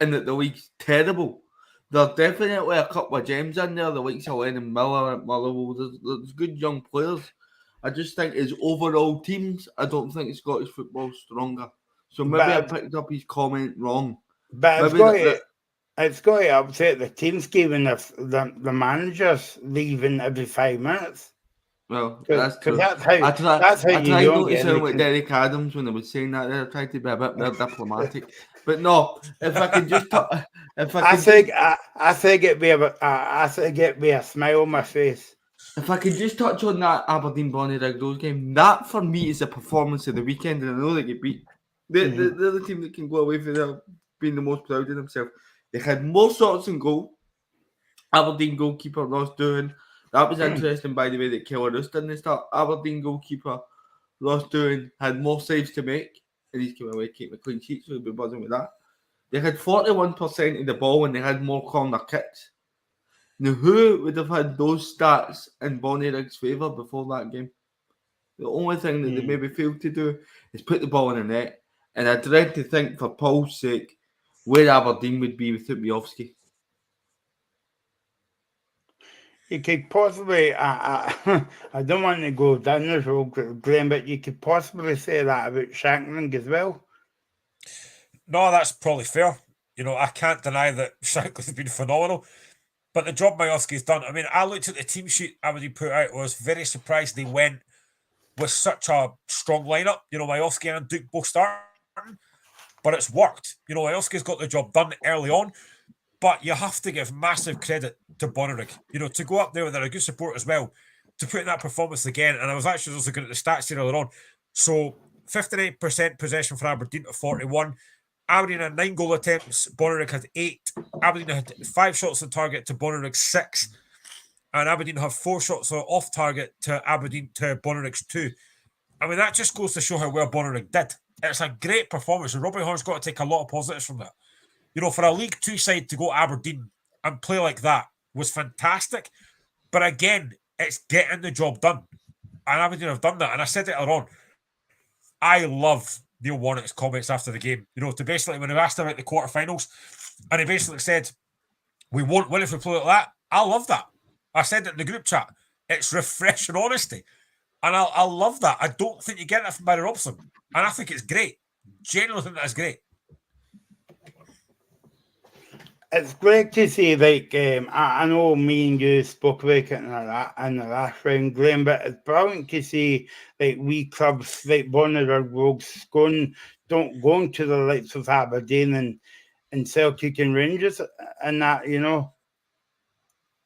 Speaker 2: and that the league's terrible. There's definitely a couple of gems in there, the likes of Lennon Miller at Motherwell. There's good young players. I just think as overall teams, I don't think Scottish football's stronger. So maybe I picked up his comment wrong.
Speaker 1: But it's got to upset the teams given the managers leaving every 5 minutes.
Speaker 2: Well, that's true.
Speaker 1: That's how
Speaker 2: I tried
Speaker 1: don't
Speaker 2: not to sound like Derek Adams when I was saying that. I tried to be a bit more diplomatic. But no, if I could just, I
Speaker 1: think it'd be a smile on my face.
Speaker 2: If I could just touch on that Aberdeen Bonnyrigg Rose game, that for me is a performance of the weekend, and I know they get beat. They're the team that can go away from there being the most proud of themselves. They had more shots on goal. Aberdeen goalkeeper Ross Doohan. That was interesting, by the way, that Kelleris didn't start. Aberdeen goalkeeper Ross Doohan had more saves to make, and he's came away keeping a clean sheet, so he'll be buzzing with that. They had 41% of the ball, and they had more corner kicks. Now, who would have had those stats in Bonnyrigg's favour before that game? The only thing that they maybe failed to do is put the ball in the net. And I dread to think, for Paul's sake, where Aberdeen would be without Majowski.
Speaker 1: You could possibly, I don't want to go down this road, Graham, but you could possibly say that about Shankland as well.
Speaker 3: No, that's probably fair. I can't deny that Shankland's been phenomenal. But the job Majowski's done, I mean, I looked at the team sheet Aberdeen put out, was very surprised they went with such a strong lineup. Majowski and Duke both starting, but it's worked. Majowski's got the job done early on, but you have to give massive credit to Bonnyrigg. To go up there with a good support as well, to put in that performance again. And I was actually just looking at the stats here earlier on. So 59% possession for Aberdeen to 41. Aberdeen had 9 goal attempts, Bonnyrigg had 8. Aberdeen had 5 shots on target to Bonnyrigg 6. And Aberdeen have 4 shots off target to Bonnyrig's 2. I mean, that just goes to show how well Bonnyrigg did. It's a great performance, and Robbie Horn's got to take a lot of positives from that. For a League 2 side to go to Aberdeen and play like that was fantastic. But again, it's getting the job done. And Aberdeen have done that. And I said it earlier on, I love Neil Warnock's comments after the game. To basically, when I asked about the quarterfinals, and he basically said, we won't win if we play like that. I love that. I said it in the group chat. It's refreshing honesty. And I love that. I don't think you get that from Barry Robson. And I think it's great. Genuinely think that's great.
Speaker 1: It's great to see, I know me and you spoke about it in the last round, Graham, but it's brilliant to see, wee clubs like Bonnyrigg Rogues going to the likes of Aberdeen and Celtic and Rangers and that,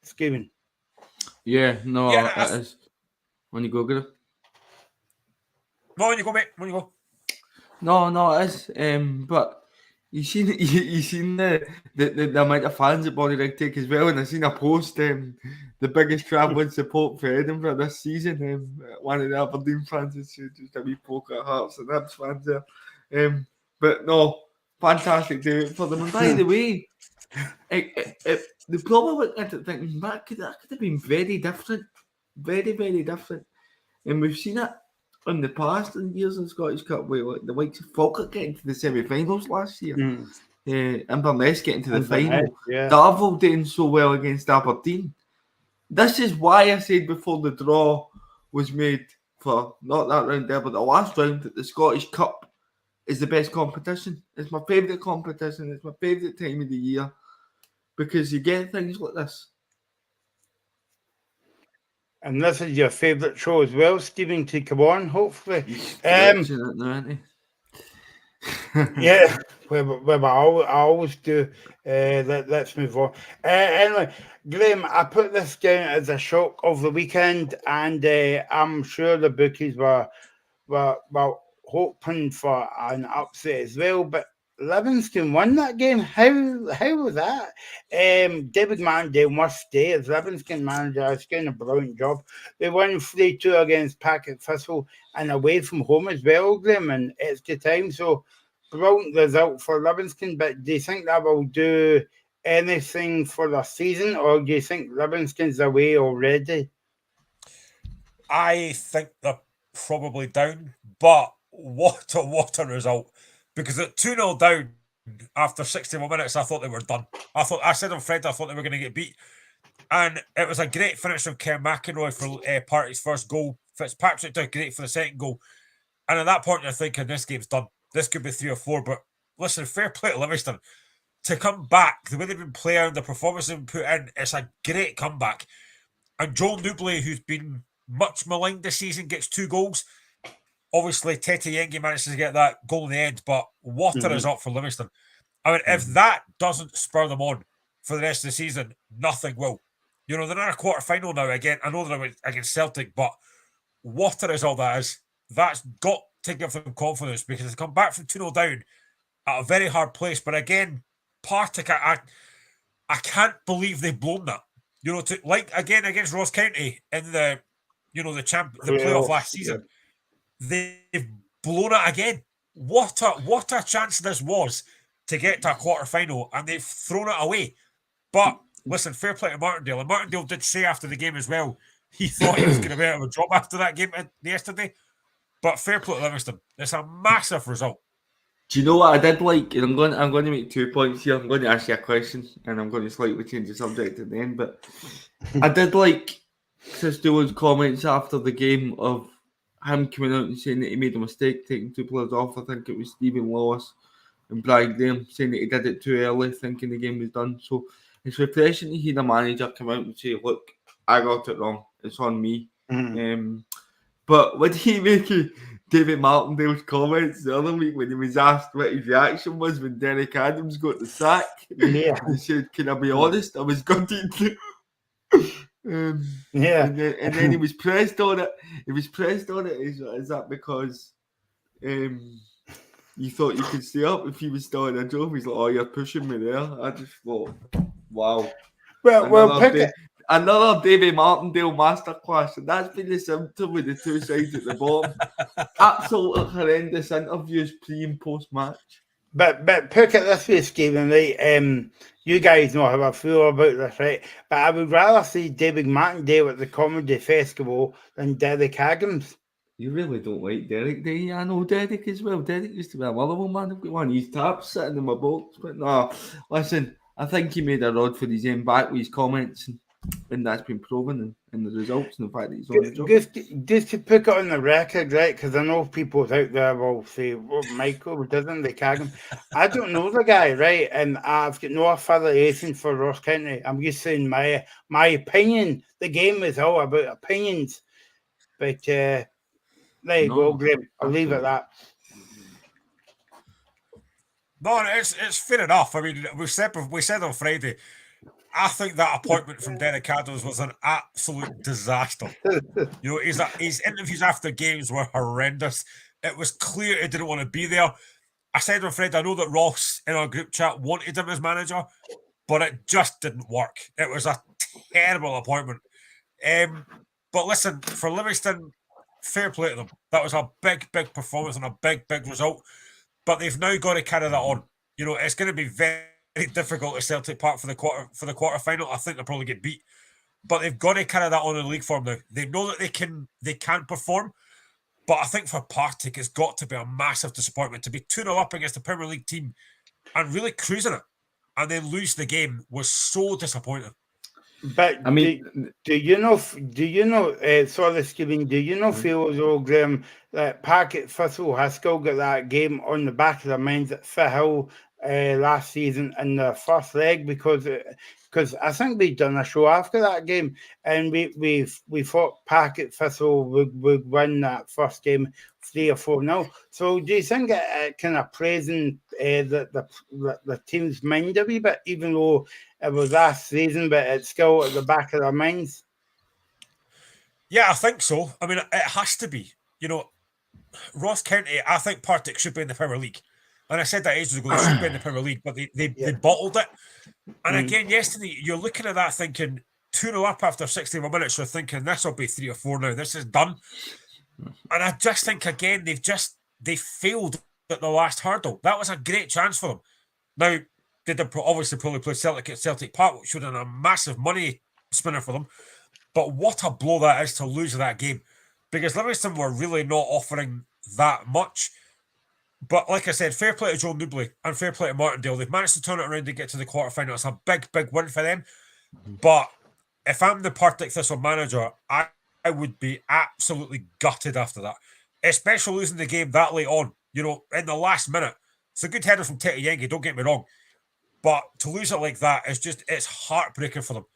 Speaker 1: Stephen.
Speaker 2: Yeah, no, it is. When you go, get it.
Speaker 3: No, on you go, mate. On you go.
Speaker 2: No, it is. But you seen the amount of fans that Bonnyrigg take as well, and I seen a post. The biggest crowd with support for Edinburgh this season. One of the Aberdeen fans is just a wee poke at Hearts and Hibs fans there. But no, fantastic day for them. And by the way, the problem with it, thinking back, that could have been very different, very, very different. And we've seen it in the past in years in Scottish Cup, where like the likes of Falkirk getting to the semi-finals last year, Inverness getting to the final, Darvel doing so well against Aberdeen. This is why I said before the draw was made for not that round there, but the last round, that the Scottish Cup is the best competition. It's my favourite competition. It's my favourite time of the year because you get things like this.
Speaker 1: And this is your favourite show as well, Stephen, to come on, hopefully. Yeah, well, I always do. Let's move on. Anyway, Graham, I put this down as a shock of the weekend, and I'm sure the bookies were hoping for an upset as well, but Livingston won that game. How was that? David Mandel must stay as Livingston manager. He's doing a brilliant job. They won 3-2 against Packet Thistle and away from home as well, Graham, and extra time. So brilliant result for Livingston. But do you think that will do anything for the season, or do you think Livingston's away already?
Speaker 3: I think they're probably down, but what a result. Because at 2-0 down after 61 minutes, I thought they were done. I said on Friday, I thought they were going to get beat. And it was a great finish from Ken McInroy for Partick's first goal. Fitzpatrick did great for the second goal. And at that point, you're thinking, this game's done. This could be 3 or 4. But listen, fair play to Livingston. To come back, the way they've been playing, the performance they've been put in, it's a great comeback. And Joel Newbley, who's been much maligned this season, gets 2 goals. Obviously, Tete Yengi manages to get that goal in the end, but what a result for Livingston. I mean, if that doesn't spur them on for the rest of the season, nothing will. You know, they're in a quarter-final now again. I know they're against Celtic, but what a result that is. That's got to give them confidence because they come back from 2-0 down at a very hard place. But again, Partick, I can't believe they've blown that. You know, like again against Ross County in the playoff last season. They've blown it again. What a chance this was to get to a quarter-final, and they've thrown it away. But listen, fair play to Martindale. And Martindale did say after the game as well, he thought he was going to be out of a job after that game yesterday. But fair play to Livingston. It's a massive result.
Speaker 2: Do you know what I did like? And I'm going to make 2 points here. I'm going to ask you a question, and I'm going to slightly change the subject at the end. But I did like Chris Doolan's comments after the game of him coming out and saying that he made a mistake taking 2 players off. I think it was Stephen Lawless and Brian Graham saying that he did it too early, thinking the game was done. So it's refreshing to hear the manager come out and say, look, I got it wrong. It's on me. But when he made David Martindale's comments the other week when he was asked what his reaction was when Derek Adams got the sack, he said, can I be honest? I was gutted. And then he was pressed on it. Is that because you thought you could stay up if he was still in a job? He's like, oh, you're pushing me there. I just thought, wow. Another David Martindale masterclass, and that's been the symptom with the 2 sides at the bottom. Absolutely horrendous interviews pre and post match.
Speaker 1: But pick it this way, Stephen, right? You guys know how I feel about this, right? But I would rather see David Martindale at the Comedy Festival than Derek Adams.
Speaker 2: You really don't like Derek, do you? I know Derek as well. Derek used to be a Motherwell man. I've got one of his taps sitting in my box. But no, listen, I think he made a rod for his own back with his comments, and that's been proven in the results and the fact that he's on the job.
Speaker 1: Just to put it on the record, right? Because I know people out there will say, well, Michael, doesn't they cag him? I don't know the guy, right? And I've got no affiliation for Ross County. I'm just saying my opinion. The game is all about opinions. But there you go, Graham. I'll leave it at that.
Speaker 3: No, it's fair enough. I mean, we said on Friday, I think that appointment from Derek Adams was an absolute disaster. His interviews after games were horrendous. It was clear he didn't want to be there. I said to Fred, I know that Ross in our group chat wanted him as manager, but it just didn't work. It was a terrible appointment. But listen, for Livingston, fair play to them. That was a big, big performance and a big, big result. But they've now got to carry that on. It's going to be very difficult at Celtic Park for the quarter final. I think they'll probably get beat, but they've got to carry that on in the league form now. They know that they can perform, but I think for Partick, it's got to be a massive disappointment to be 2-0 up against a Premier League team and really cruising it, and then lose the game was so disappointing.
Speaker 1: But I mean, do you know? Sorry, Stephen. Do you know, feel as though Graham, that Packet Thistle has still got that game on the back of their minds at Firhill last season in the first leg, because I think we'd done a show after that game, and we thought Packet Thistle would win that first game 3 or 4-0. So do you think it kind of plays in the team's mind a wee bit, even though it was last season, but it's still at the back of their minds?
Speaker 3: Yeah, I think so. I mean, it has to be. Ross County, I think Partick should be in the Premier League. And I said that ages ago, they should be in the Premier League, but they bottled it. And again, yesterday, you're looking at that thinking, 2-0 up after 61 minutes, you're thinking, this will be 3 or 4 now. This is done. And I just think, again, they failed at the last hurdle. That was a great chance for them. Now, they obviously probably play Celtic at Celtic Park, which would have been a massive money spinner for them. But what a blow that is to lose that game, because Livingston were really not offering that much. But like I said, fair play to Joe Newbley and fair play to Martindale. They've managed to turn it around and get to the quarterfinal. It's a big, big win for them. But if I'm the Partick Thistle manager, I would be absolutely gutted after that, especially losing the game that late on. In the last minute. It's a good header from Tete Yengi, don't get me wrong. But to lose it like that is it's heartbreaking for them.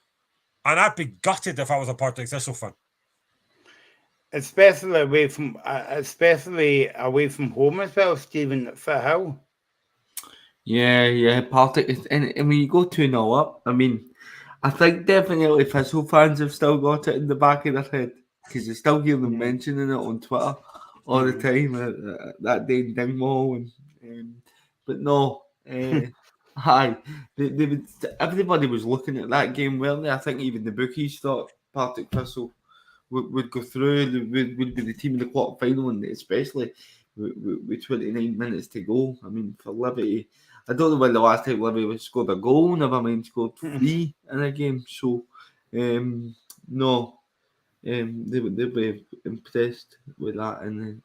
Speaker 3: And I'd be gutted if I was a Partick Thistle fan.
Speaker 1: Especially away from home as well, Stephen, at Firhill.
Speaker 2: Yeah, Partick. And when you go 2-0 up, I mean, I think definitely Thistle fans have still got it in the back of their head, because you still hear them mentioning it on Twitter all the time, that day in Dingwall. But no, everybody was looking at that game, weren't they? I think even the bookies thought Partick Thistle would go through, would be the team in the quarter-final, and especially with 29 minutes to go. I mean, for Livi, I don't know when the last time Livi scored a goal, never mind scored 3 in a game. So, no, they'll be impressed with that. And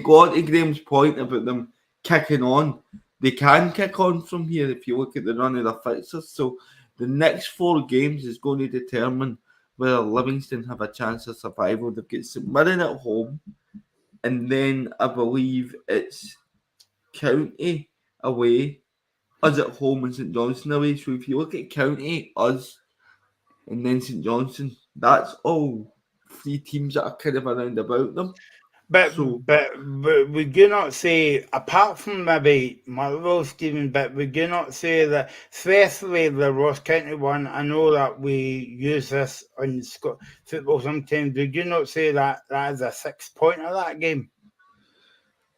Speaker 2: go on to Graham's point about them kicking on. They can kick on from here if you look at the run of the fixtures. So the next 4 games is going to determine whether Livingston have a chance of survival. They've got St Mirren at home, and then I believe it's County away, us at home, and St Johnstone away. So if you look at County, us, and then St Johnstone, that's all 3 teams that are kind of around about them.
Speaker 1: But would you not say, apart from maybe Motherwell, Stephen, but would you not say that, especially the Ross County one, I know that we use this on football sometimes, would you not say that is a 6-pointer of that game?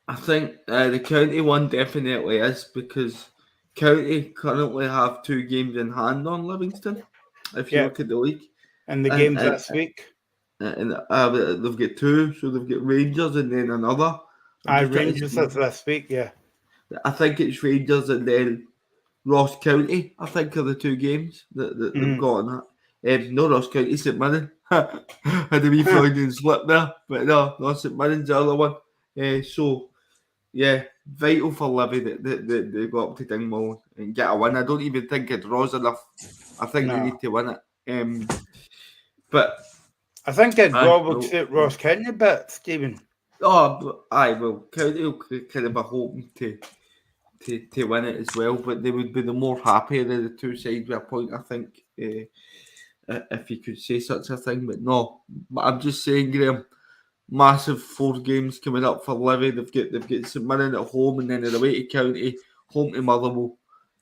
Speaker 2: I think the County one definitely is, because County currently have 2 games in hand on Livingston, if you look at the league.
Speaker 1: And the games this week?
Speaker 2: And they've got 2, so they've got Rangers and then another.
Speaker 1: Rangers this week, yeah.
Speaker 2: I think it's Rangers and then Ross County, I think, are the 2 games that they've got on that. No, Ross County, St Mirren. Had a wee Freudian slip there, but no, St Mirren's the other one. So, yeah, vital for Livi that they go up to Dingwall and get a win. I don't even think it draws enough. I think they need to win it. But
Speaker 1: I think a draw would suit Ross County a bit, Stephen.
Speaker 2: Oh, well, County will kind of be hoping to win it as well, but they would be the more happier of the 2 sides with a point, I think, if you could say such a thing. But no, I'm just saying, Graham, massive 4 games coming up for Livi. They've got St Mirren at home, and then they're away to County, home to Motherwell,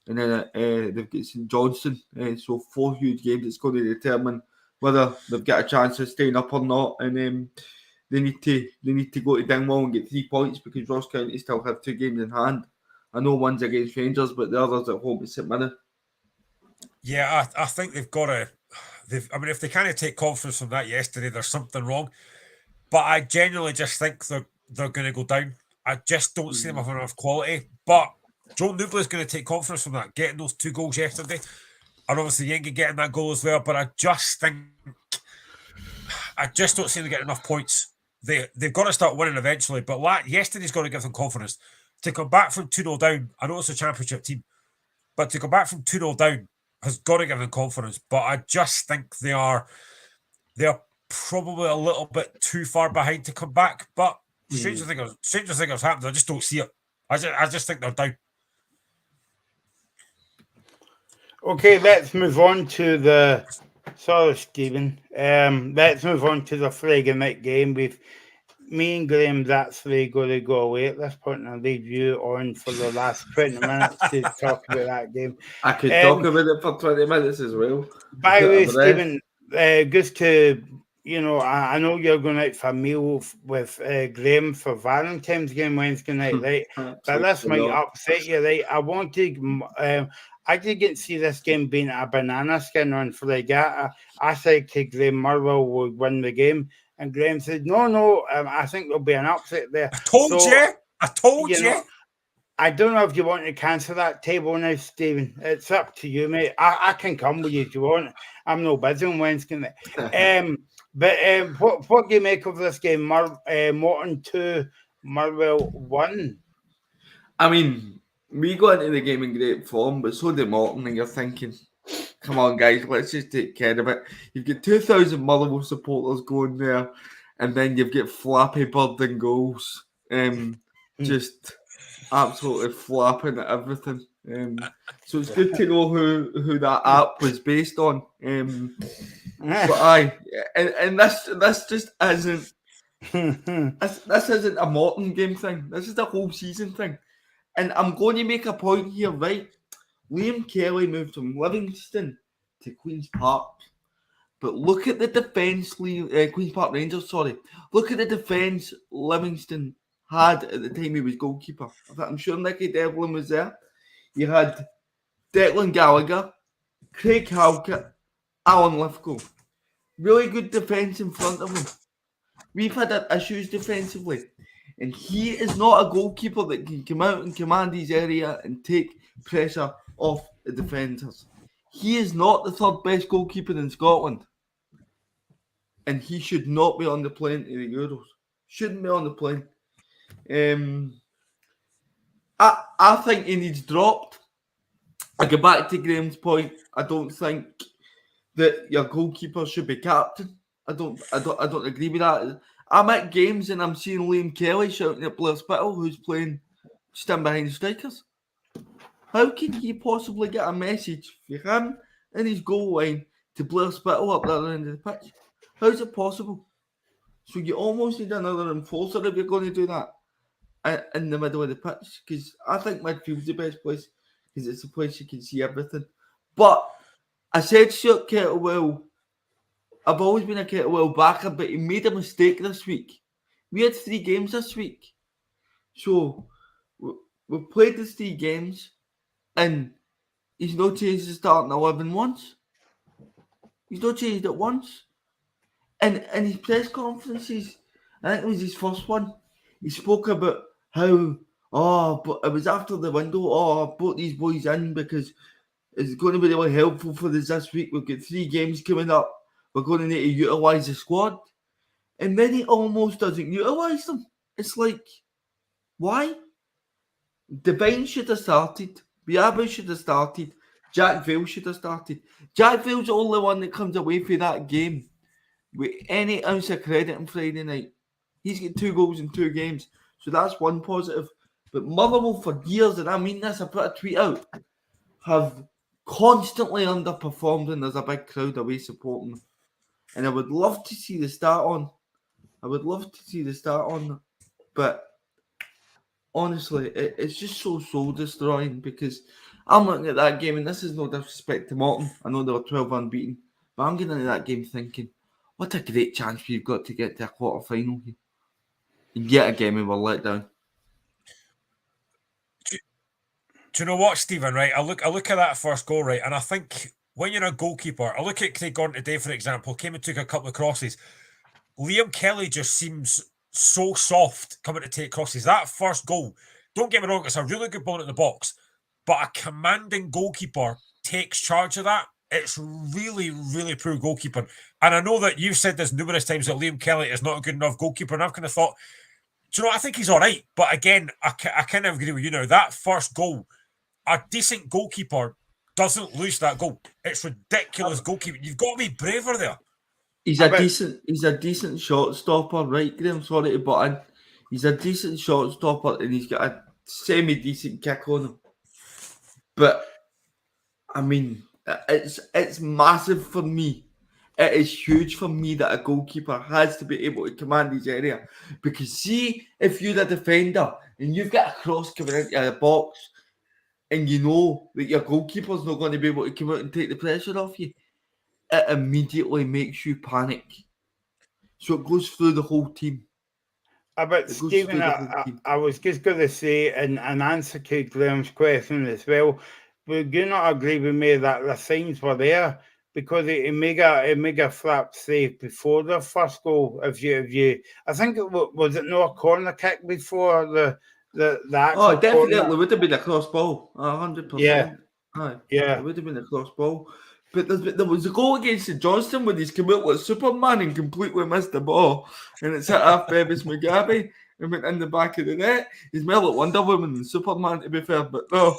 Speaker 2: and then they've got St Johnstone. So 4 huge games. It's going to determine whether they've got a chance of staying up or not, and they need to go to Dingwall and get 3 points because Ross County still have 2 games in hand. I know one's against Rangers, but the other's at home to St Mirren.
Speaker 3: Yeah, I think they've got to. If they can't take confidence from that yesterday, there's something wrong. But I genuinely just think they're going to go down. I just don't see them having enough quality. But Joe Newbley's going to take confidence from that, getting those 2 goals yesterday, and obviously Yengi getting that goal as well. But I just don't see them getting enough points. They've got to start winning eventually. But yesterday's got to give them confidence to come back from 2-0 down. I know it's a championship team, but to come back from 2-0 down has got to give them confidence. But I just think they are probably a little bit too far behind to come back. But stranger things happen. I just don't see it. I just think they're down.
Speaker 1: Okay, let's move on to the. Sorry, Stephen. Let's move on to the Friday night game. Me and Graham's actually going to go away at this point, and I'll leave you on for the last 20 minutes to talk about that game.
Speaker 2: I could talk about it for 20 minutes as well.
Speaker 1: By the way, Stephen, just to, I know you're going out for a meal with Graham for Valentine's game Wednesday night, right? But this might upset you, right? I did get to see this game being a banana skin on Friday. I said to Graham Murwell would win the game. And Graham said, no, I think there'll be an upset there.
Speaker 3: I told you.
Speaker 1: I don't know if you want to cancel that table now, Stephen. It's up to you, mate. I can come with you if you want. I'm no busy on Wednesday night. What do you make of this game? Morton 2, Murwell 1?
Speaker 2: I mean, we got into the game in great form, but so did Morton, and you're thinking, come on, guys, let's just take care of it. You've got 2,000 Motherwell supporters going there, and then you've got Flappy Bird and goals. Just absolutely flapping at everything. So it's good to know who that app was based on. But and this just isn't this isn't a Morton game thing. This is a whole season thing. And I'm going to make a point here, right? Liam Kelly moved from Livingston to Queen's Park. But look at the defence, Queen's Park Rangers, sorry. Look at the defence Livingston had at the time he was goalkeeper. I'm sure Nicky Devlin was there. You had Declan Gallagher, Craig Halkett, Alan Lithgow. Really good defence in front of him. We've had issues defensively. And he is not a goalkeeper that can come out and command his area and take pressure off the defenders. He is not the third best goalkeeper in Scotland. And he should not be on the plane to the Euros. Shouldn't be on the plane. I think he needs dropped. I go back to Graham's point. I don't think that your goalkeeper should be captain. I don't agree with that. I'm at games and I'm seeing Liam Kelly shouting at Blair Spittle, who's playing stand behind strikers. How can he possibly get a message for him and his goal line to Blair Spittle up the other end of the pitch? How is it possible? So you almost need another enforcer if you're going to do that in the middle of the pitch, because I think midfield's the best place because it's the place you can see everything. But I said Stuart Kettlewell. I've always been a Kettlewell backer, but he made a mistake this week. We had 3 games this week. So we've played the 3 games and he's not changed the starting 11 once. He's not changed it once. And in his press conferences, I think it was his first one, he spoke about how, but it was after the window, I brought these boys in because it's going to be really helpful for us this week. We've got 3 games coming up. We're going to need to utilise the squad. And then he almost doesn't utilise them. It's like, why? Devine should have started. Biaba should have started. Jack Vale should have started. Jack Vale's the only one that comes away from that game with any ounce of credit on Friday night. He's got 2 goals in 2 games. So that's one positive. But Motherwell for years, and I mean this, I put a tweet out, have constantly underperformed and there's a big crowd away supporting them. And I would love to see the start on. But honestly, it's just so soul destroying because I'm looking at that game, and this is no disrespect to Morton. I know they were 12 unbeaten, but I'm getting into that game thinking, what a great chance we've got to get to a quarter final here. And yet again, we were let down.
Speaker 3: Do you know what, Stephen? Right, I look at that first goal, right, and I think when you're a goalkeeper, I look at Craig Gordon today, for example, came and took a couple of crosses. Liam Kelly just seems so soft coming to take crosses. That first goal, don't get me wrong, it's a really good ball in the box, but a commanding goalkeeper takes charge of that. It's really, really poor goalkeeping. And I know that you've said this numerous times that Liam Kelly is not a good enough goalkeeper, and I've kind of thought, do you know, I think he's all right. But again, I kind of agree with you now. That first goal, a decent goalkeeper doesn't lose that goal. It's ridiculous goalkeeping. You've got to be braver there.
Speaker 2: He's a decent shot stopper, right, Graham? Sorry to butt in. He's a decent shot stopper, and he's got a semi-decent kick on him. But I mean, it's massive for me. It is huge for me that a goalkeeper has to be able to command his area. Because see, if you're a defender and you've got a cross coming into the box, and you know that your goalkeeper's not going to be able to come out and take the pressure off you, it immediately makes you panic. So it goes through the whole team.
Speaker 1: But Stephen, I was just going to say, in an answer to Graham's question as well, would you not agree with me that the signs were there? Because he made a flap save before the first goal. If you, I think was it not a corner kick before the actual
Speaker 2: definitely
Speaker 1: corner?
Speaker 2: it would have been a cross ball, 100%.
Speaker 1: Yeah,
Speaker 2: it would have been a cross ball. But there was a goal against St Johnstone when he's come out like Superman and completely missed the ball, and it's hit off Bevis McGabby and went in the back of the net. He's more like Wonder Woman than Superman, to be fair, but no.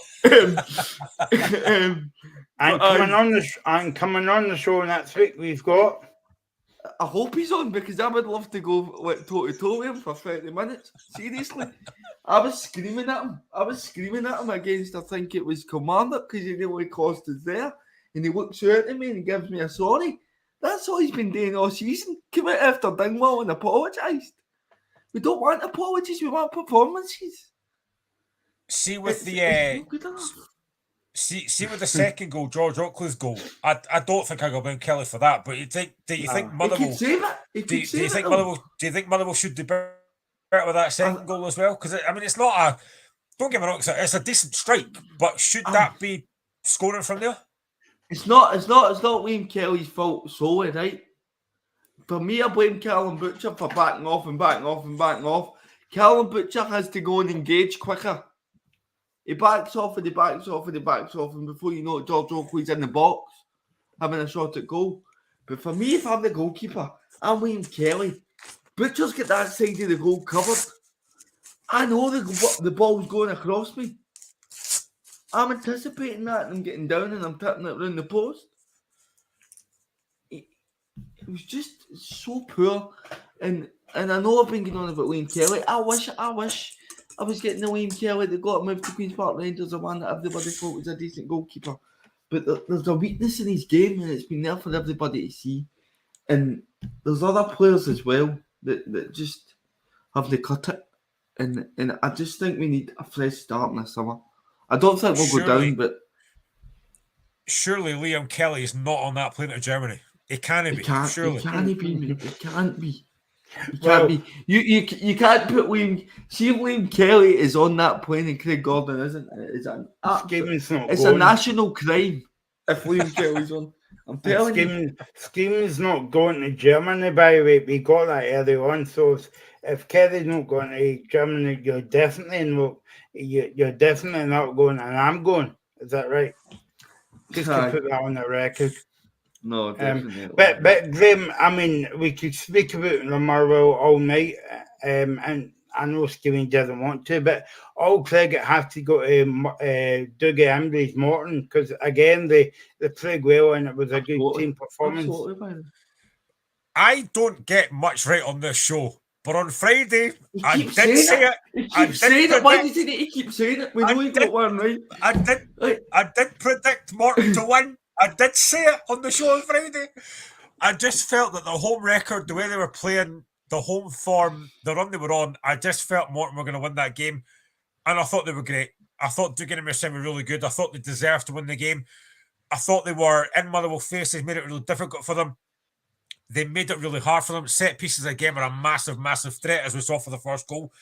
Speaker 1: Coming on the show next week, we've got.
Speaker 2: I hope he's on, because I would love to go like toe to toe with him for 30 minutes. Seriously, I was screaming at him against, I think it was Commander, because he nearly cost us there, and he looks out at me and gives me a sorry. That's all he's been doing all season. Come out after Dingwall and apologised. We don't want apologies, we want performances.
Speaker 3: See with See with the second goal, George Oakley's goal. I don't think I go blame Kelly for that. But do you think Motherwell? Do you think Motherwell should do better with that second goal as well? Because I mean, it's not a. Don't get me wrong, it's a decent strike, but should that be scoring from there?
Speaker 2: It's not Liam Kelly's fault solely, right? For me, I blame Callum Butcher for backing off. Callum Butcher has to go and engage quicker. He backs off, and before you know it, George Oakley's in the box, having a shot at goal. But for me, if I'm the goalkeeper, I'm Liam Kelly. Butcher's got that side of the goal covered. I know the ball's going across me. I'm anticipating that, and I'm getting down, and I'm tipping it around the post. It was just so poor. And I know I've been getting on about Liam Kelly. I wish I was getting the Liam Kelly that got moved to Queen's Park Rangers, the one that everybody thought was a decent goalkeeper. But there's a weakness in his game, and it's been there for everybody to see. And there's other players as well that just have to cut it. And I just think we need a fresh start in the summer. I don't think we'll go down, but
Speaker 3: surely Liam Kelly is not on that plane to Germany. It can't be. Surely.
Speaker 2: It can't be, mate. It can't be. It can't be. You can't put Liam. See if Liam Kelly is on that plane and Craig Gordon isn't. It's a national crime if Liam Kelly's on. I'm telling you.
Speaker 1: Scheming's not going to Germany, by the way. We got that early on. So if Kelly's not going to Germany, you're definitely not going, and I'm going. Is that right? Just to put that on the record.
Speaker 2: No, definitely.
Speaker 1: But Graham, I mean, we could speak about Motherwell all night, and I know Steven doesn't want to, but all credit has to go to Dougie Embry's Morton, because again they played well and it was a good team performance.
Speaker 2: Absolutely.
Speaker 3: I don't get much right on this show, but on Friday I did say it.
Speaker 2: He keeps saying it. Why did he keep saying it? We know he got one right.
Speaker 3: I did predict Morton to win. I did say it on the show on Friday. I just felt that the home record, the way they were playing, the home form, the run they were on, I just felt Morton were going to win that game. And I thought they were great. I thought Dugan and Mercer were really good. I thought they deserved to win the game. I thought they were in Motherwell faces, made it really difficult for them. They made it really hard for them. Set pieces again were a massive, massive threat, as we saw for the first goal.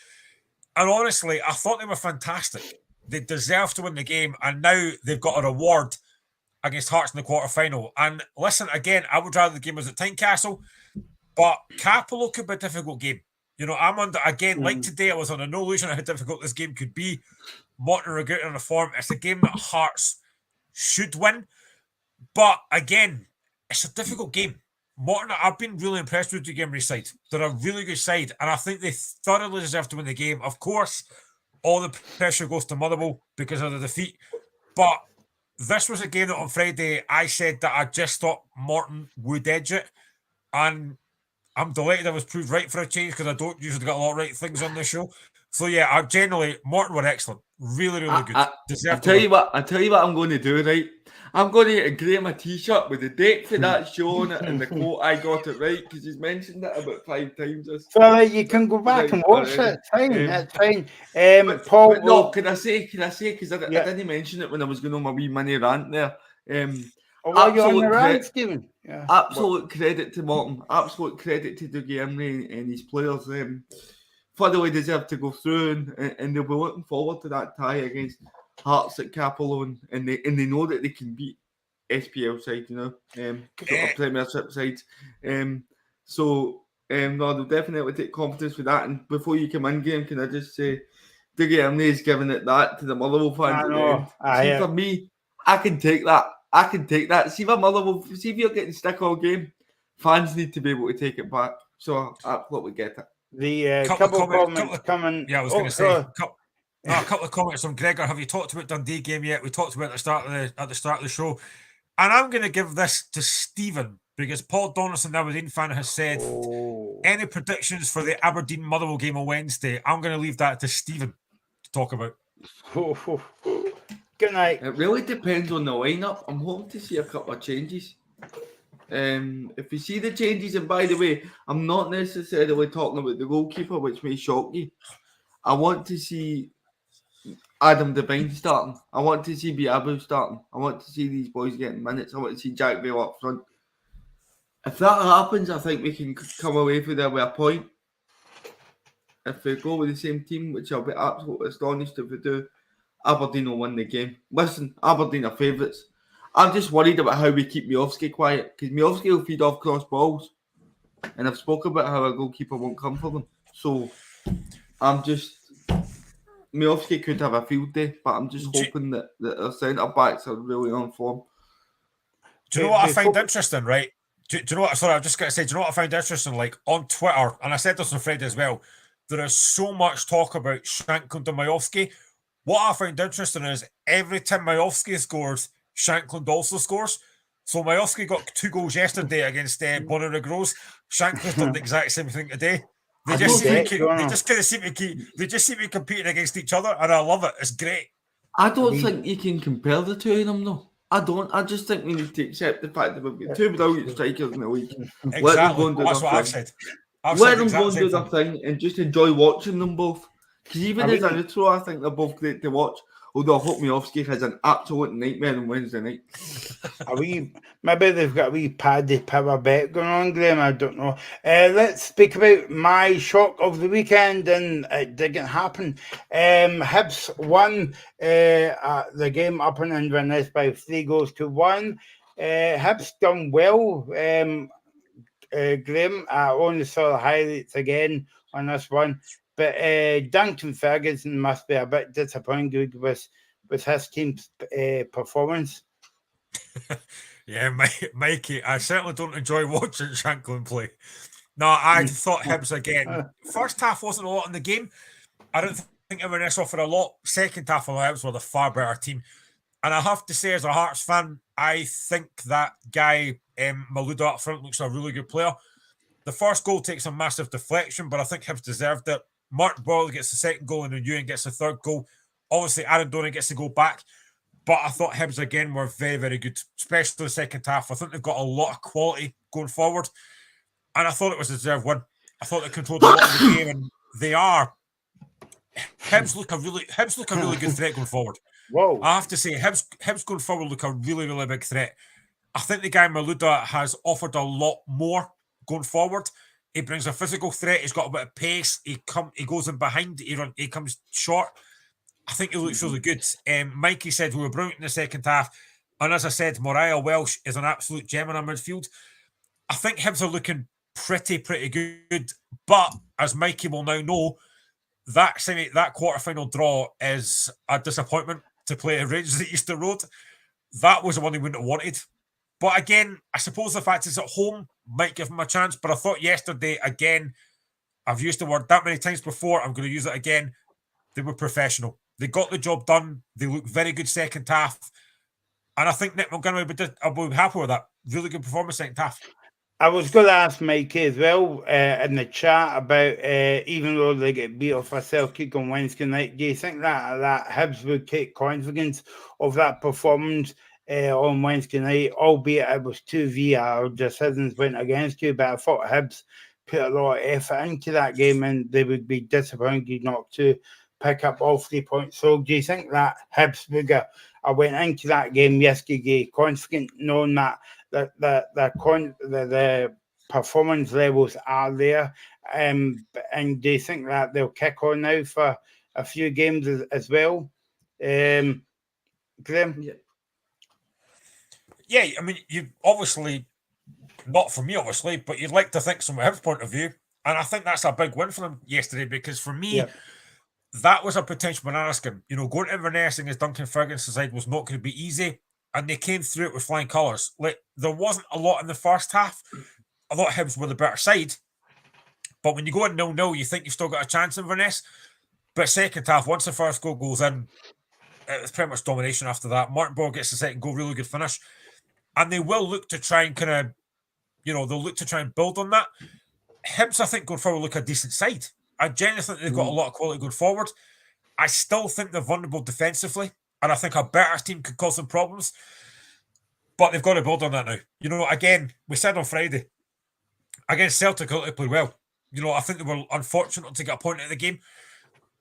Speaker 3: And honestly, I thought they were fantastic. They deserved to win the game, and now they've got a reward against Hearts in the quarter-final. And listen, again, I would rather the game was at Tynecastle, but Capello could be a difficult game. You know, I'm under, again, like today, I was on a no illusion of how difficult this game could be. Bonnyrigg out in a form. It's a game that Hearts should win. But again, it's a difficult game. Morton, I've been really impressed with the Montgomery side. They're a really good side, and I think they thoroughly deserve to win the game. Of course, all the pressure goes to Motherwell because of the defeat. But this was a game that on Friday I said that I just thought Morton would edge it. And I'm delighted I was proved right for a change because I don't usually get a lot of right things on this show. So yeah, I generally, Morton were excellent. Really, really good.
Speaker 2: I'll tell you what I'm going to do, right? I'm going to get Graham a t-shirt with the date for that show on it and the quote I got it right because he's mentioned it about 5 times.
Speaker 1: So you can go back and watch it. It's fine. That's fine. Paul,
Speaker 2: but no, can I say because I didn't mention it when I was going on my wee mini rant there. Absolute credit to Morton. Absolute credit to Dougie Emery and his players. Thoroughly deserve to go through, and they'll be looking forward to that tie against Hearts at Capello, and they know that they can beat SPL side, you know, Premiership sides. No, they'll definitely take confidence with that. And before you come in, game, can I just say, Dougie Emery is giving it that to the Motherwell fans at the end. For me, I can take that. See, see if you're getting stick all game, fans need to be able to take it back. So I absolutely get it.
Speaker 1: The couple of comments coming.
Speaker 3: Yeah, I was going to say a couple of comments from Gregor. Have you talked about Dundee game yet? We talked about it at the start of the show, and I'm going to give this to Stephen because Paul Donaldson, the Aberdeen fan, has said any predictions for the Aberdeen Motherwell game on Wednesday. I'm going to leave that to Stephen to talk about.
Speaker 1: Good night.
Speaker 2: It really depends on the lineup. I'm hoping to see a couple of changes. If you see the changes, and by the way, I'm not necessarily talking about the goalkeeper, which may shock you. I want to see Adam Devine starting. I want to see Biabu starting. I want to see these boys getting minutes. I want to see Jack Bale up front. If that happens, I think we can come away from there with a point. If we go with the same team, which I'll be absolutely astonished if we do, Aberdeen will win the game. Listen, Aberdeen are favourites. I'm just worried about how we keep Miovski quiet because Miovski will feed off cross balls, and I've spoken about how a goalkeeper won't come for them. So Miovski could have a field day, but I'm just hoping that our centre backs are really on form.
Speaker 3: Do you know what I find interesting, right? Do you know what? Sorry, I've just got to say, do you know what I find interesting? Like on Twitter, and I said this on Friday as well, there is so much talk about Shankland and Miovski. What I find interesting is every time Miovski scores, Shankland also scores. So Miovski got 2 goals yesterday against Bonnyrigg Rose. Shankland's done the exact same thing today. They just seem to be competing against each other, and I love it. It's great.
Speaker 2: I don't think you can compare the two of them, though. I don't. I just think we need to accept the fact that we've got 2 brilliant strikers in the league.
Speaker 3: Exactly. Let them go and do
Speaker 2: That's
Speaker 3: what I've said.
Speaker 2: Let them go and do their thing and just enjoy watching them both. Because even as a neutral, I think they're both great to watch. Although I hope Miovski has an absolute nightmare on Wednesday night.
Speaker 1: Maybe they've got a wee Paddy Power bet going on, Graham. I don't know. Let's speak about my shock of the weekend, and it didn't happen. Hibs won the game up in Inverness by 3-1. Hibs done well. Graham, I only saw the highlights again on this one. But Duncan Ferguson must be a bit disappointed with his team's performance.
Speaker 3: Yeah, Mikey, I certainly don't enjoy watching Shankland play. No, I thought Hibs again. First half wasn't a lot in the game. I don't think Inverness offered a lot. Second half of the Hibs were the far better team. And I have to say, as a Hearts fan, I think that guy, Malouda up front, looks a really good player. The first goal takes a massive deflection, but I think Hibs deserved it. Mark Boyle gets the second goal and then Ewan gets the third goal. Obviously, Aaron Donan gets to go back. But I thought Hibs, again, were very, very good, especially the second half. I think they've got a lot of quality going forward. And I thought it was a deserved win. I thought they controlled a lot of the game, and they are Hibs look a really good threat going forward.
Speaker 1: Whoa.
Speaker 3: I have to say, Hibs going forward look a really, really big threat. I think the guy Malouda has offered a lot more going forward. He brings a physical threat. He's got a bit of pace. He goes in behind. He comes short. I think he looks really good. Mikey said we were brilliant in the second half. And as I said, Moriah Welsh is an absolute gem in our midfield. I think Hibs are looking pretty good. But as Mikey will now know, that quarter-final draw is a disappointment to play at Rangers at Easter Road. That was the one he wouldn't have wanted. But again, I suppose the fact it's at home might give him a chance. But I thought yesterday, again, I've used the word that many times before. I'm going to use it again. They were professional. They got the job done. They looked very good second half. And I think Nick Montgomery would be happy with that. Really good performance second half.
Speaker 1: I was going to ask Mikey as well in the chat about even though they get beat off a Celtic on Wednesday night, do you think that Hibs would take confidence of that performance on Wednesday night, albeit it was 2 VAR decisions went against you, but I thought Hibs put a lot of effort into that game and they would be disappointed not to pick up all 3 points. So do you think that Hibs would I went into that game yesterday confident knowing that the performance levels are there, and do you think that they'll kick on now for a few games as well? Graham?
Speaker 3: Yeah, I mean, you obviously, not for me, obviously, but you'd like to think from a Hibs point of view, and I think that's a big win for them yesterday because for me, that was a potential banana skin. Going to Inverness against Duncan Ferguson's side was not going to be easy. And they came through it with flying colours. Like, there wasn't a lot in the first half. I thought Hibs were the better side. But when you go in 0-0, you think you've still got a chance in Inverness. But second half, once the first goal goes in, it's pretty much domination after that. Martin Ball gets the second goal, really good finish. And they will look to try and they'll look to try and build on that. Hibs, I think, going forward, look a decent side. I genuinely think they've got a lot of quality going forward. I still think they're vulnerable defensively. And I think a better team could cause them problems. But they've got to build on that now. Again, we said on Friday, against Celtic, they played well. I think they were unfortunate to get a point out of the game.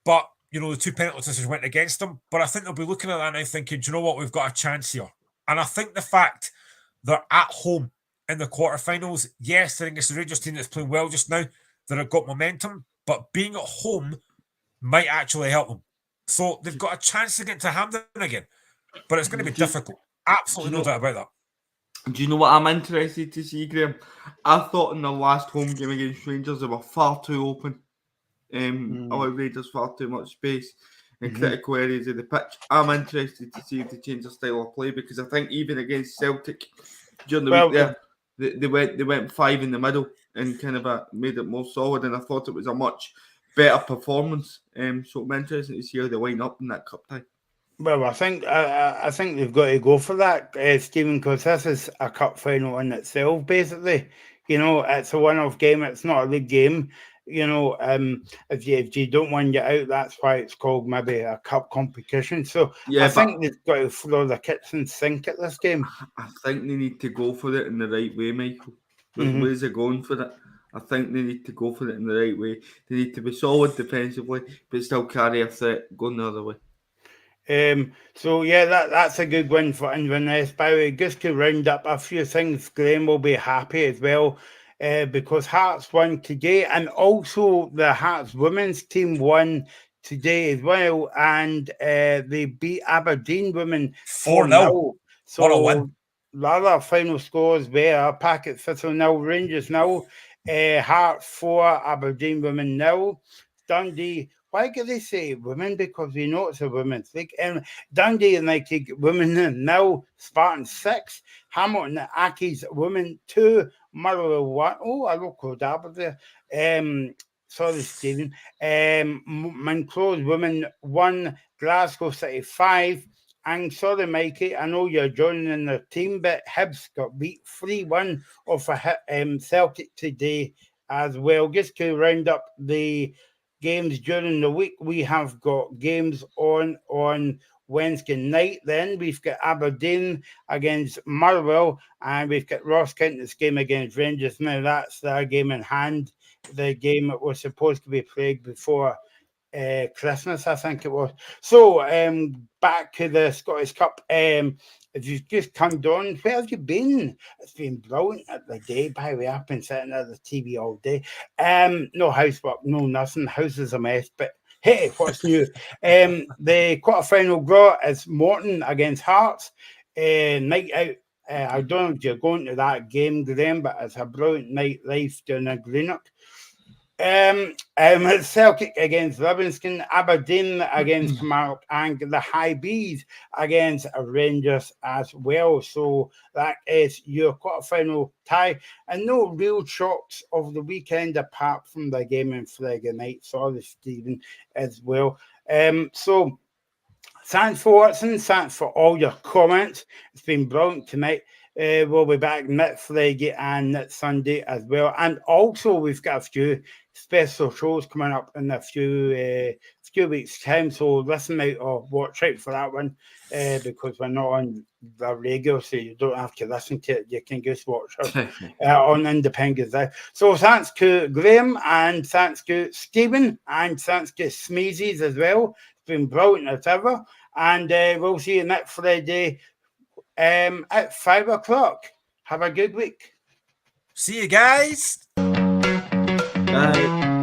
Speaker 3: But, the 2 penalties went against them. But I think they'll be looking at that now thinking, do you know what? We've got a chance here. And I think the fact they're at home in the quarterfinals, yes, they're against the Rangers team that's playing well just now, that have got momentum. But being at home might actually help them. So they've got a chance to get to Hampden again, but it's going to be difficult. Absolutely no doubt about that.
Speaker 2: Do you know what I'm interested to see, Graham? I thought in the last home game against Rangers, they were far too open. Allowed Rangers far too much space in critical areas of the pitch. I'm interested to see if they change their style of play because I think even against Celtic during the week there, they went 5 in the middle and kind of made it more solid. And I thought it was a much better performance. So I'm interested to see how they line up in that cup tie.
Speaker 1: Well, I think they've got to go for that, Stephen, because this is a cup final in itself, basically. It's a one-off game. It's not a league game. If you don't win, you out. That's why it's called maybe a cup competition. So I think they've got to throw the kitchen sink at this game.
Speaker 2: I think they need to go for it in the right way, Michael. There's ways of going for it. I think they need to go for it in the right way. They need to be solid defensively, but still carry a threat going the other way.
Speaker 1: So yeah, that's a good win for Inverness. By the way, just to round up a few things, Graham will be happy as well because Hearts won today, and also the Hearts women's team won today as well, and they beat Aberdeen women 4-0. So
Speaker 3: what a win!
Speaker 1: The other final scores were Packet Thistle 0, Rangers 0, Hearts 4, Aberdeen women 0, Dundee. Why do they say women? Because we know it's a women's league. Dundee United women 0, Spartan 6, Hamilton Accies women 2, Motherwell 1. Oh, I local dabble there. Sorry, Stephen. Monclose women 1, Glasgow City 5. And sorry, Mikey, I know you're joining the team, but Hibs got beat 3-1 off a Celtic today as well. Just to round up the games during the week, we have got games on Wednesday night. Then we've got Aberdeen against Motherwell, and we've got Ross County's game against Rangers. Now that's their game in hand, the game that was supposed to be played before Christmas, I think it was. So, back to the Scottish Cup. If you've just come on, where have you been? It's been brilliant at the day, by the way. I've been sitting at the TV all day. No housework, no nothing. House is a mess, but hey, what's new? The quarter-final draw is Morton against Hearts. Night out. I don't know if you're going to that game, Graham, but it's a brilliant night live down in Greenock. Celtic against Livingston, Aberdeen against Kilmarnock, and the High Bees against Rangers as well. So that is your quarter-final tie, and no real shocks of the weekend apart from the game on Friday night. Sorry, Stephen, as well. So thanks for watching. Thanks for all your comments. It's been brilliant tonight. We'll be back next Friday and next Sunday as well. And also, we've got a few special shows coming up in a few weeks' time. So listen out or watch out for that one because we're not on the radio, so you don't have to listen to it. You can just watch us on Independence Live. So thanks to Graham and thanks to Stephen and thanks to Smeezies as well. It's been brilliant as ever. And we'll see you next Friday at 5 o'clock. Have a good week.
Speaker 3: See you guys.
Speaker 2: Bye.